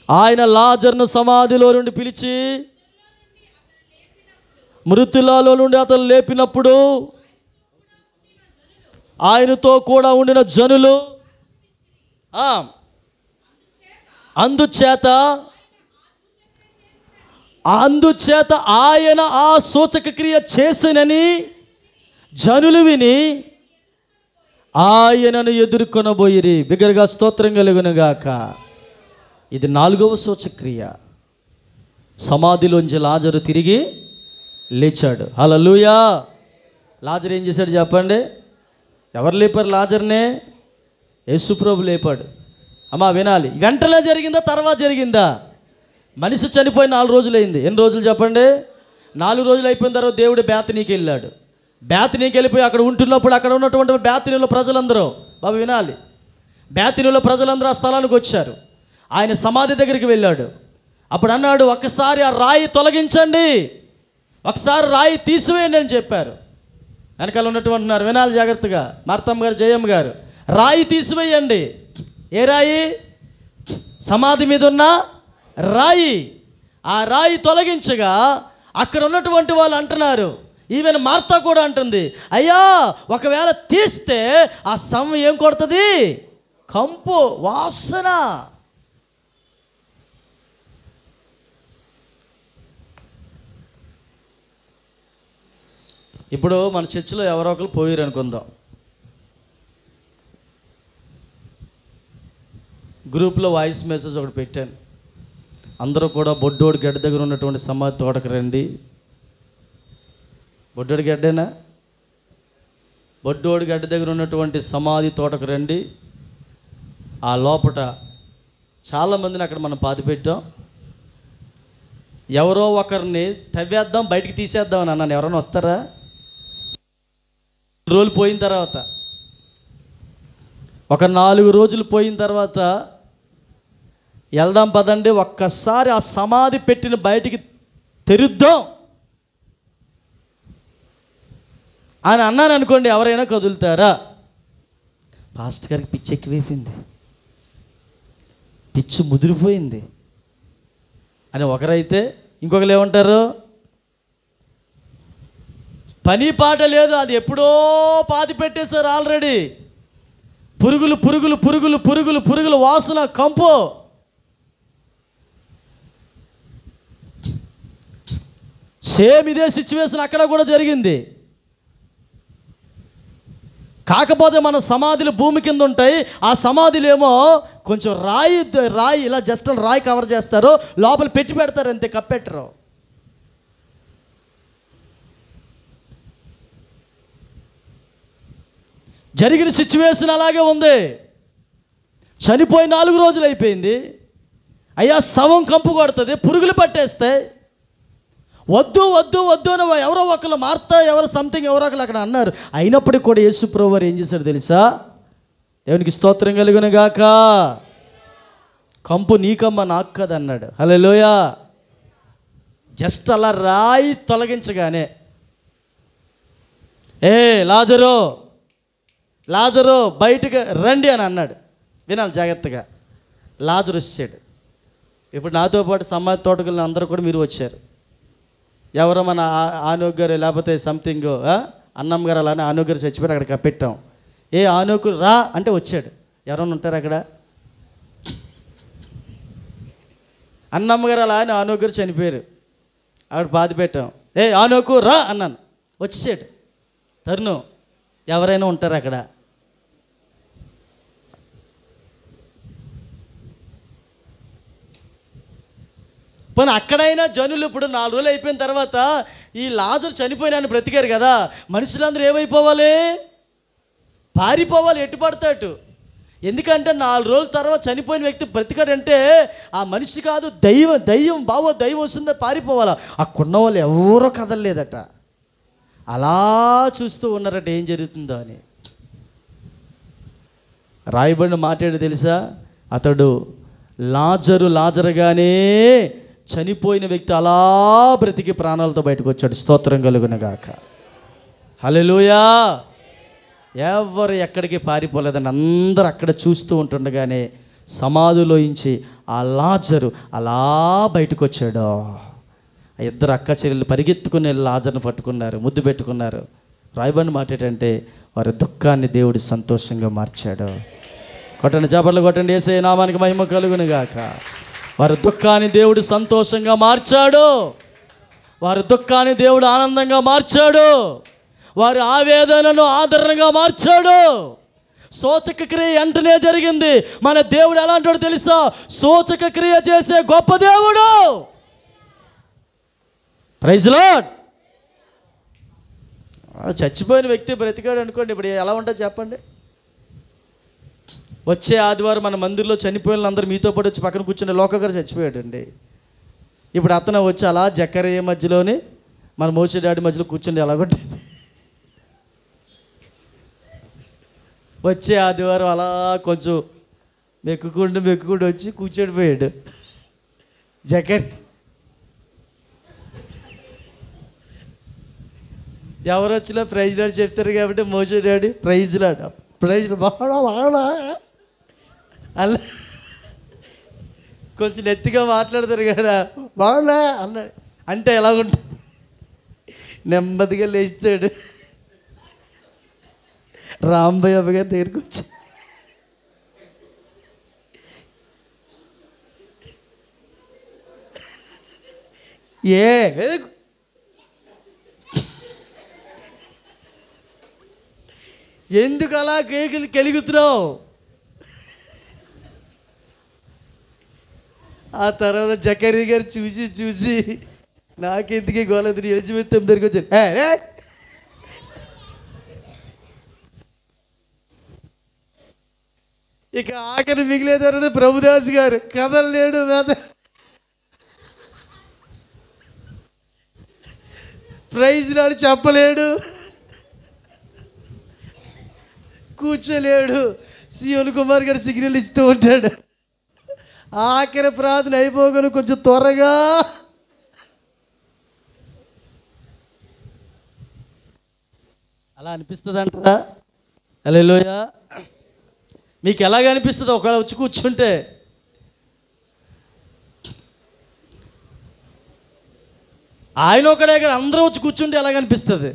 A: ఆయన లాజరును సమాధిలో నుండి పిలిచి మృతులలో నుండి అతను లేపినప్పుడు ఆయనతో కూడా ఉండిన జనులు అందుచేత ఆయన ఆ సూచక క్రియ చేసినని జనులు విని ఆయనను ఎదుర్కొనబోయిరి. బిగ్గరగా స్తోత్రం కలుగునుగాక. ఇది 4వ సూచక్రియ. సమాధిలోంచి లాజరు తిరిగి లేచాడు. హల్లెలూయా. లాజరు ఏం చేశాడు చెప్పండి? ఎవరు లేపారు లాజర్నే? యేసుప్రభు లేపాడు. అమ్మా వినాలి, వెంటనే జరిగిందా తర్వాత జరిగిందా? మనిషి చనిపోయి 4 రోజులైంది. ఎన్ని రోజులు చెప్పండి? 4 రోజులు అయిపోయిన తర్వాత దేవుడు బేతనీకి వెళ్ళాడు. బేతనీకి వెళ్ళిపోయి అక్కడ ఉంటున్నప్పుడు అక్కడ ఉన్నటువంటి బేతనీలో ప్రజలందరూ, బాబు వినాలి, బేతనీలో ప్రజలందరూ ఆ స్థలానికి వచ్చారు. ఆయన సమాధి దగ్గరికి వెళ్ళాడు. అప్పుడు అన్నాడు, ఒక్కసారి ఆ రాయి తొలగించండి, ఒకసారి రాయి తీసివేయండి అని చెప్పారు. వెనకాల ఉన్నటువంటి ఉన్నారు, వినాలి జాగ్రత్తగా. మార్తమ్మ గారు, జయమ్మ గారు, రాయి తీసివేయండి. ఏ రాయి? సమాధి మీద ఉన్న రాయి. ఆ రాయి తొలగించగా అక్కడ ఉన్నటువంటి వాళ్ళు అంటున్నారు, ఈవెన్ మార్తా కూడా అంటుంది, అయ్యా ఒకవేళ తీస్తే ఆ శవం ఏం కొడుతుంది? కంపు వాసన. ఇప్పుడు మన చర్చిలో ఎవరో ఒకరు పోయారు అనుకుందాం. గ్రూప్లో వాయిస్ మెసేజ్ ఒకటి పెట్టాను. అందరూ కూడా బొడ్డోడి గడ్డ దగ్గర ఉన్నటువంటి సమాధి తోటకు రండి. బొడ్డోడి గడ్డేనా? బొడ్డోడి గడ్డ దగ్గర ఉన్నటువంటి సమాధి తోటకు రండి. ఆ లోపట చాలామందిని అక్కడ మనం పాతిపెట్టాం. ఎవరో ఒకరిని తవ్వేద్దాం, బయటికి తీసేద్దాం అని అన్నాను. ఎవరైనా వస్తారా? రోజులు పోయిన తర్వాత, ఒక 4 రోజులు పోయిన తర్వాత వెళ్దాం పదండి, ఒక్కసారి ఆ సమాధి పెట్టిన బయటికి తెరుద్దాం అని అన్నాను అనుకోండి, ఎవరైనా కదులుతారా? పాస్టర్ గారికి పిచ్చి ఎక్కువైపోయింది. పిచ్చి ముదిరిపోయింది అని ఒకరైతే, ఇంకొకరు ఏమంటారు, పని పాట లేదు, అది ఎప్పుడో పాతి పెట్టేశారు ఆల్రెడీ, పురుగులు పురుగులు పురుగులు పురుగులు పురుగులు వాసన కంపు. సేమ్ ఇదే సిచ్యువేషన్ అక్కడ కూడా జరిగింది. కాకపోతే మన సమాధులు భూమి కింద ఉంటాయి, ఆ సమాధులు ఏమో కొంచెం రాయి ఇలా జస్ట్ రాయి కవర్ చేస్తారు, లోపల పెట్టి పెడతారు అంతే, కప్పెట్టరు. జరిగిన సిచ్యువేషన్ అలాగే ఉంది. చనిపోయి 4 రోజులు అయిపోయింది. అయ్యా శవం కంపు కొడుతుంది, పురుగులు పట్టేస్తాయి. వద్దు వద్దు వద్దు అని ఎవరో ఒకరు మార్తా ఎవరో సంథింగ్ ఎవరో ఒకరు అక్కడ అన్నారు. అయినప్పటికీ కూడా యేసు ప్రభువు వారు ఏం చేశారు తెలుసా? దేవునికి స్తోత్రం కలుగును గాక. కంపు నీకమ్మ నాకు కదా అన్నాడు. హల్లెలూయా. జస్ట్ అలా రాయి తొలగించగానే, ఏ లాజరు బయటకు రండి అని అన్నాడు. వినాలి జాగ్రత్తగా. లాజరు వచ్చాడు. ఇప్పుడు నాతో పాటు సమాధి తోటకులు అందరూ కూడా మీరు వచ్చారు. ఎవరో మన ఆనోక్ గారు లేకపోతే సంథింగ్ అన్నం గారు అలానే ఆనోక్ గారు చచ్చిపోయి అక్కడ పెట్టాం. ఏ ఆనోకు రా అంటే వచ్చాడు. ఎవరైనా ఉంటారు అక్కడ? అన్నమ్మ గారు అలా అని ఆనోక్ గారు చనిపోయారు, అక్కడ బాధ పెట్టాం. ఏ ఆనోకు రా అన్నాను, వచ్చాడు. తరుణం ఎవరైనా ఉంటారు అక్కడ? పోనీ అక్కడైనా జనులు ఇప్పుడు 4 రోజులు అయిపోయిన తర్వాత ఈ లాజరు చనిపోయినాన్ని బ్రతికారు కదా, మనుషులందరూ ఏమైపోవాలి? పారిపోవాలి, ఎటు పడతాడు. ఎందుకంటే 4 రోజుల తర్వాత చనిపోయిన వ్యక్తి బ్రతికాడంటే ఆ మనిషి కాదు, దయ్యం దయ్యం వస్తుందో పారిపోవాలా. అక్కడున్న వాళ్ళు ఎవరో కదలలేదట, అలా చూస్తూ ఉన్నారట ఏం జరుగుతుందో అని. రాయబడిన మాట తెలుసా? అతడు లాజరుగానే చనిపోయిన వ్యక్తి అలా బ్రతికి ప్రాణాలతో బయటకు వచ్చాడు. స్తోత్రం కలుగును గాక. హల్లెలూయా. ఎవరు ఎక్కడికి పారిపోలేదని అందరూ అక్కడ చూస్తూ ఉంటుండగానే సమాధిలోంచి ఆ లాజరు అలా బయటకు వచ్చాడు. ఆ ఇద్దరు అక్క చెల్లెలు పరిగెత్తుకుని లాజర్ను పట్టుకున్నారు, ముద్దు పెట్టుకున్నారు. రాయబడిన మాట ఏంటంటే వారి దుఃఖాన్ని దేవుడు సంతోషంగా మార్చాడు. కొట్టండి, చేపలు కొట్టండి, యేసయ్య నామానికి మహిమ కలుగును గాక. వారి దుఃఖాన్ని దేవుడు సంతోషంగా మార్చాడు. వారి దుఃఖాన్ని దేవుడు ఆనందంగా మార్చాడు. వారి ఆవేదనను ఆదరణగా మార్చాడు. సూచక క్రియ వెంటనే జరిగింది. మన దేవుడు ఎలాంటి తెలుసా? సూచక క్రియ చేసే గొప్ప దేవుడు. Praise Lord. చచ్చిపోయిన వ్యక్తి బ్రతికాడు అనుకోండి, ఇప్పుడు ఎలా ఉంటుంది చెప్పండి? వచ్చే ఆదివారం మన మందిర్లో చనిపోయిన అందరూ మీతో పాటు వచ్చి పక్కన కూర్చుని లోక గారు చచ్చిపోయాడు అండి. ఇప్పుడు అతను వచ్చి అలా జక్కరయ్య మధ్యలోని మన మోసే డాడీ మధ్యలో కూర్చుండి ఎలాగొట్టింది. వచ్చే ఆదివారం అలా కొంచెం మెక్కుకుంటూ వచ్చి కూర్చోడిపోయాడు జక్కర్. ఎవరు వచ్చినా ప్రైజ్ లాడ్ చెప్తారు కాబట్టి మోసే డాడీ ప్రైజ్ బాగా అలా కొంచెం నెత్తిగా మాట్లాడతారు కదా, బాగున్నా అన్నాడు అంటే ఎలాగుంటుంది? నెమ్మదిగా లేచాడు. రాంబయ్య గారి దగ్గరికి వచ్చి, ఎందుకు అలా కేకులు కెలుగుతున్నావు? ఆ తర్వాత జకరీ గారు చూసి నాకెందుకే గోలెదురు ఎలిజబెత్ దగ్గరికి వచ్చారు. ఇక ఆఖరి మిగిలేదన్నాడు ప్రభుదాస్ గారు. కదలలేడు, ప్రైజ్ నాడు చెప్పలేడు, కూర్చోలేడు. సియోన్ కుమార్ గారు సిగ్నల్ ఇస్తూ ఉంటాడు. ఆఖరి ప్రార్థన అయిపోగలను కొంచెం త్వరగా. అలా అనిపిస్తుంది అంటారా? హల్లెలూయా. మీకు ఎలాగ అనిపిస్తుంది ఒకవేళ వచ్చి కూర్చుంటే? ఆయన ఒకడే కానీ అందరూ వచ్చి కూర్చుంటే ఎలాగనిపిస్తుంది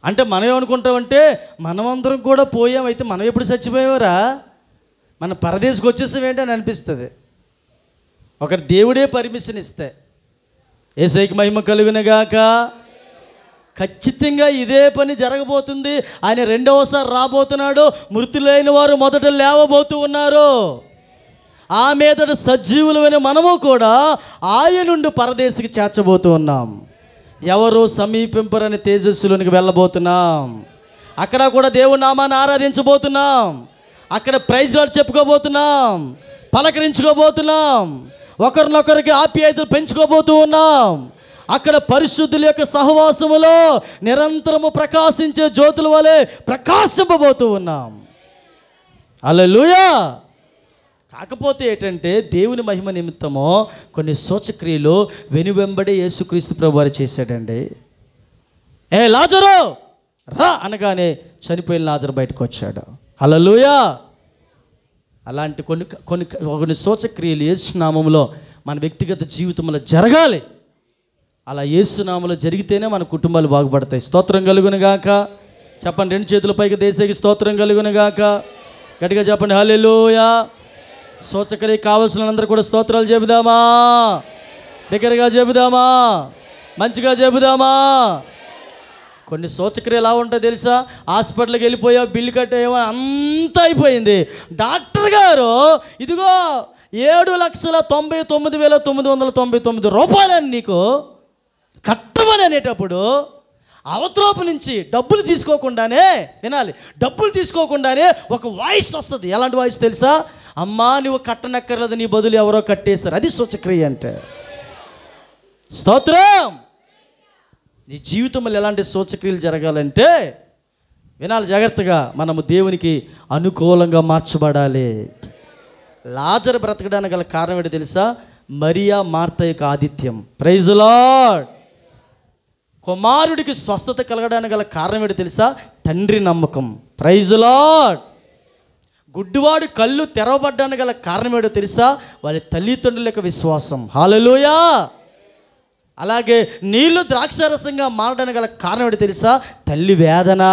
A: అంటే మనం ఏమనుకుంటామంటే మనమందరం కూడా పోయామైతే మనం ఎప్పుడు చచ్చిపోయేవారా, మన పరదేశకు వచ్చేసాం ఏంటని అనిపిస్తుంది. ఒక దేవుడే పర్మిషన్ ఇస్తే యేసయ్యకి మహిమ కలుగునుగాక. ఖచ్చితంగా ఇదే పని జరగబోతుంది. ఆయన రెండవసారి రాబోతున్నాడు. మృతులైన వారు మొదట లేవబోతూ ఉన్నారు. ఆ మీదట సజీవులమైన మనము కూడా ఆయన నుండి పరదేశికి చేర్చబోతూ ఉన్నాం. ఎవరు సమీపింపరని తేజస్సులోనికి వెళ్ళబోతున్నాం. అక్కడ కూడా దేవుని నామాన్ని ఆరాధించబోతున్నాం. అక్కడ ప్రైజ్ లార్డ్ చెప్పుకోబోతున్నాం, పలకరించుకోబోతున్నాం, ఒకరినొకరికి ఆప్యాయతలు పెంచుకోబోతూ ఉన్నాం. అక్కడ పరిశుద్ధుల యొక్క సహవాసములో నిరంతరము ప్రకాశించే జ్యోతుల వలె ప్రకాశింపబోతూ ఉన్నాం. హల్లెలూయా. కాకపోతే ఏంటంటే దేవుని మహిమ నిమిత్తమో కొన్ని సూచక్రియలు వెనువెంబడే యేసుక్రీస్తు ప్రభు వారు చేశాడండి. ఏ లాజరు రా అనగానే చనిపోయిన లాజరు బయటకు వచ్చాడు. హల్లెలూయా. అలాంటి కొన్ని సూచక్రియలు యేసు నామములో మన వ్యక్తిగత జీవితంలో జరగాలి. అలా యేసు నామములో జరిగితేనే మన కుటుంబాలు బాగుపడతాయి. స్తోత్రం కలుగునుగాక. చెప్పండి, రెండు చేతుల పైకి దేశానికి స్తోత్రం కలుగునుగాక. గట్టిగా చెప్పండి హల్లెలూయా. సూచక్రియ కావాల్సిన అందరూ కూడా స్తోత్రాలు చెబుదామా, దగ్గరగా చెబుదామా, మంచిగా చెబుదామా. కొన్ని సూచక్రియలు ఎలా ఉంటాయి తెలుసా? హాస్పిటల్కి వెళ్ళిపోయావు, బిల్లు కట్టేవో అంతా అయిపోయింది. డాక్టర్ గారు ఇదిగో 7,99,999 రూపాయలని నీకు కట్టమని అనేటప్పుడు అవతరపు నుంచి డబ్బులు తీసుకోకుండానే వినాలి. డబ్బులు తీసుకోకుండానే ఒక వాయిస్ వస్తుంది. ఎలాంటి వాయిస్ తెలుసా? అమ్మా నువ్వు కట్టనక్కర్లేదు, నీ బదులు ఎవరో కట్టేశారు. అది సూచక్రియ అంటే. స్తోత్రం. నీ జీవితంలో ఎలాంటి సూచక్రియలు జరగాలంటే వినాలి జాగ్రత్తగా. మనము దేవునికి అనుకూలంగా మార్చబడాలి. లాజరు బ్రతకడానికి గల కారణం ఏంటి తెలుసా? మరియా మార్త యొక్క ఆతిథ్యం. Praise the Lord. కుమారుడికి స్వస్థత కలగడానికి గల కారణం ఏంటి తెలుసా? తండ్రి నమ్మకం. Praise the Lord. గుడ్డివాడు కళ్ళు తెరవబడ్డానికి గల కారణం ఏంటో తెలుసా? వాళ్ళ తల్లిదండ్రుల యొక్క విశ్వాసం. హల్లెలూయా. అలాగే నీళ్లు ద్రాక్షారసంగా మారడానికి గల కారణం ఏంటో తెలుసా? తల్లి వేదన.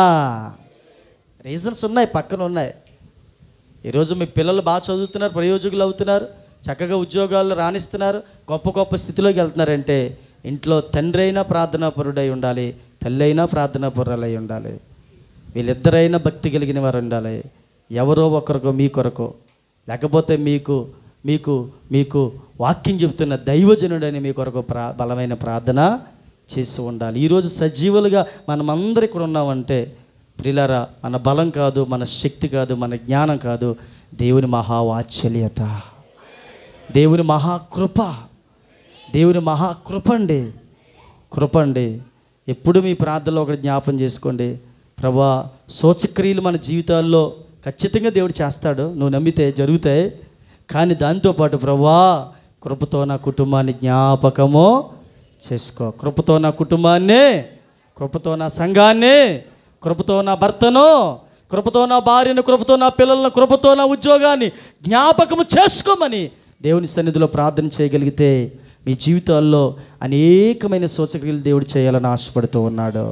A: రీజన్స్ ఉన్నాయి, పక్కన ఉన్నాయి. ఈరోజు మీ పిల్లలు బాగా చదువుతున్నారు, ప్రయోజకులు అవుతున్నారు, చక్కగా ఉద్యోగాలు రాణిస్తున్నారు, గొప్ప గొప్ప స్థితిలోకి వెళ్తున్నారంటే ఇంట్లో తండ్రి అయినా ప్రార్థనాపరుడై ఉండాలి, తల్లి అయినా ప్రార్థనాపరులై ఉండాలి. వీళ్ళిద్దరైనా భక్తి కలిగిన వారు ఉండాలి. ఎవరో ఒకరికో మీ కొరకు, లేకపోతే మీకు మీకు మీకు వాక్యం చెబుతున్న దైవజనుడని మీ కొరకు బలమైన ప్రార్థన చేసి ఉండాలి. ఈరోజు సజీవులుగా మనమందరం ఇక్కడ ఉన్నామంటే ప్రియులారా, మన బలం కాదు, మన శక్తి కాదు, మన జ్ఞానం కాదు, దేవుని మహావాత్సల్యత, దేవుని మహాకృప, దేవుని మహాకృప అండి. కృప అండి. ఎప్పుడు మీ ప్రార్థనలో ఒకటి జ్ఞాపం చేసుకోండి, ప్రభువా సూచక్రియలు మన జీవితాల్లో ఖచ్చితంగా దేవుడు చేస్తాడు, నువ్వు నమ్మితే జరుగుతాయి. కానీ దాంతోపాటు ప్రభువా కృపతో నా కుటుంబాన్ని జ్ఞాపకము చేసుకో, కృపతో నా కుటుంబాన్ని, కృపతో నా సంఘాన్ని, కృపతో నా భర్తను, కృపతో నా భార్యను, కృపతో నా పిల్లలను, కృపతో నా ఉద్యోగాన్ని జ్ఞాపకము చేసుకోమని దేవుని సన్నిధిలో ప్రార్థన చేయగలిగితే మీ జీవితాల్లో అనేకమైన సూచక్రియలు దేవుడు చేయాలని ఆశపడుతూ ఉన్నాడు.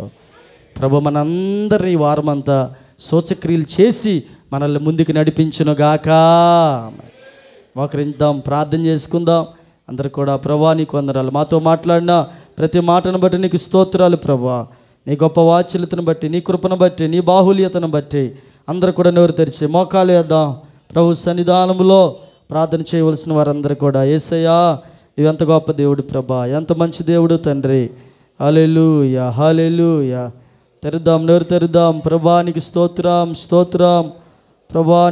A: ప్రభు మనందరినీ ఈ వారమంతా సూచక్రియలు చేసి మనల్ని ముందుకు నడిపించునుగాక. మోకరిద్దాం, ప్రార్థన చేసుకుందాం. అందరు కూడా ప్రభువా నీకు వందనాలు, మాతో మాట్లాడిన ప్రతి మాటను బట్టి నీకు స్తోత్రాలు ప్రభువా. నీ గొప్ప వాత్సల్యతను బట్టి, నీ కృపను బట్టి, నీ బాహుల్యతను బట్టి అందరూ కూడా నోరు తెరిచి మోకాలు వేద్దాం. ప్రభు సన్నిధానంలో ప్రార్థన చేయవలసిన వారందరూ కూడా, యేసయ్యా నువ్వెంత గొప్ప దేవుడు ప్రభా, ఎంత మంచి దేవుడు తండ్రి. హల్లెలూయా, హల్లెలూయా. తెరుద్దాం, నోరు తెరుద్దాం. ప్రభా నీకు స్తోత్రం, స్తోత్రం ప్రభా.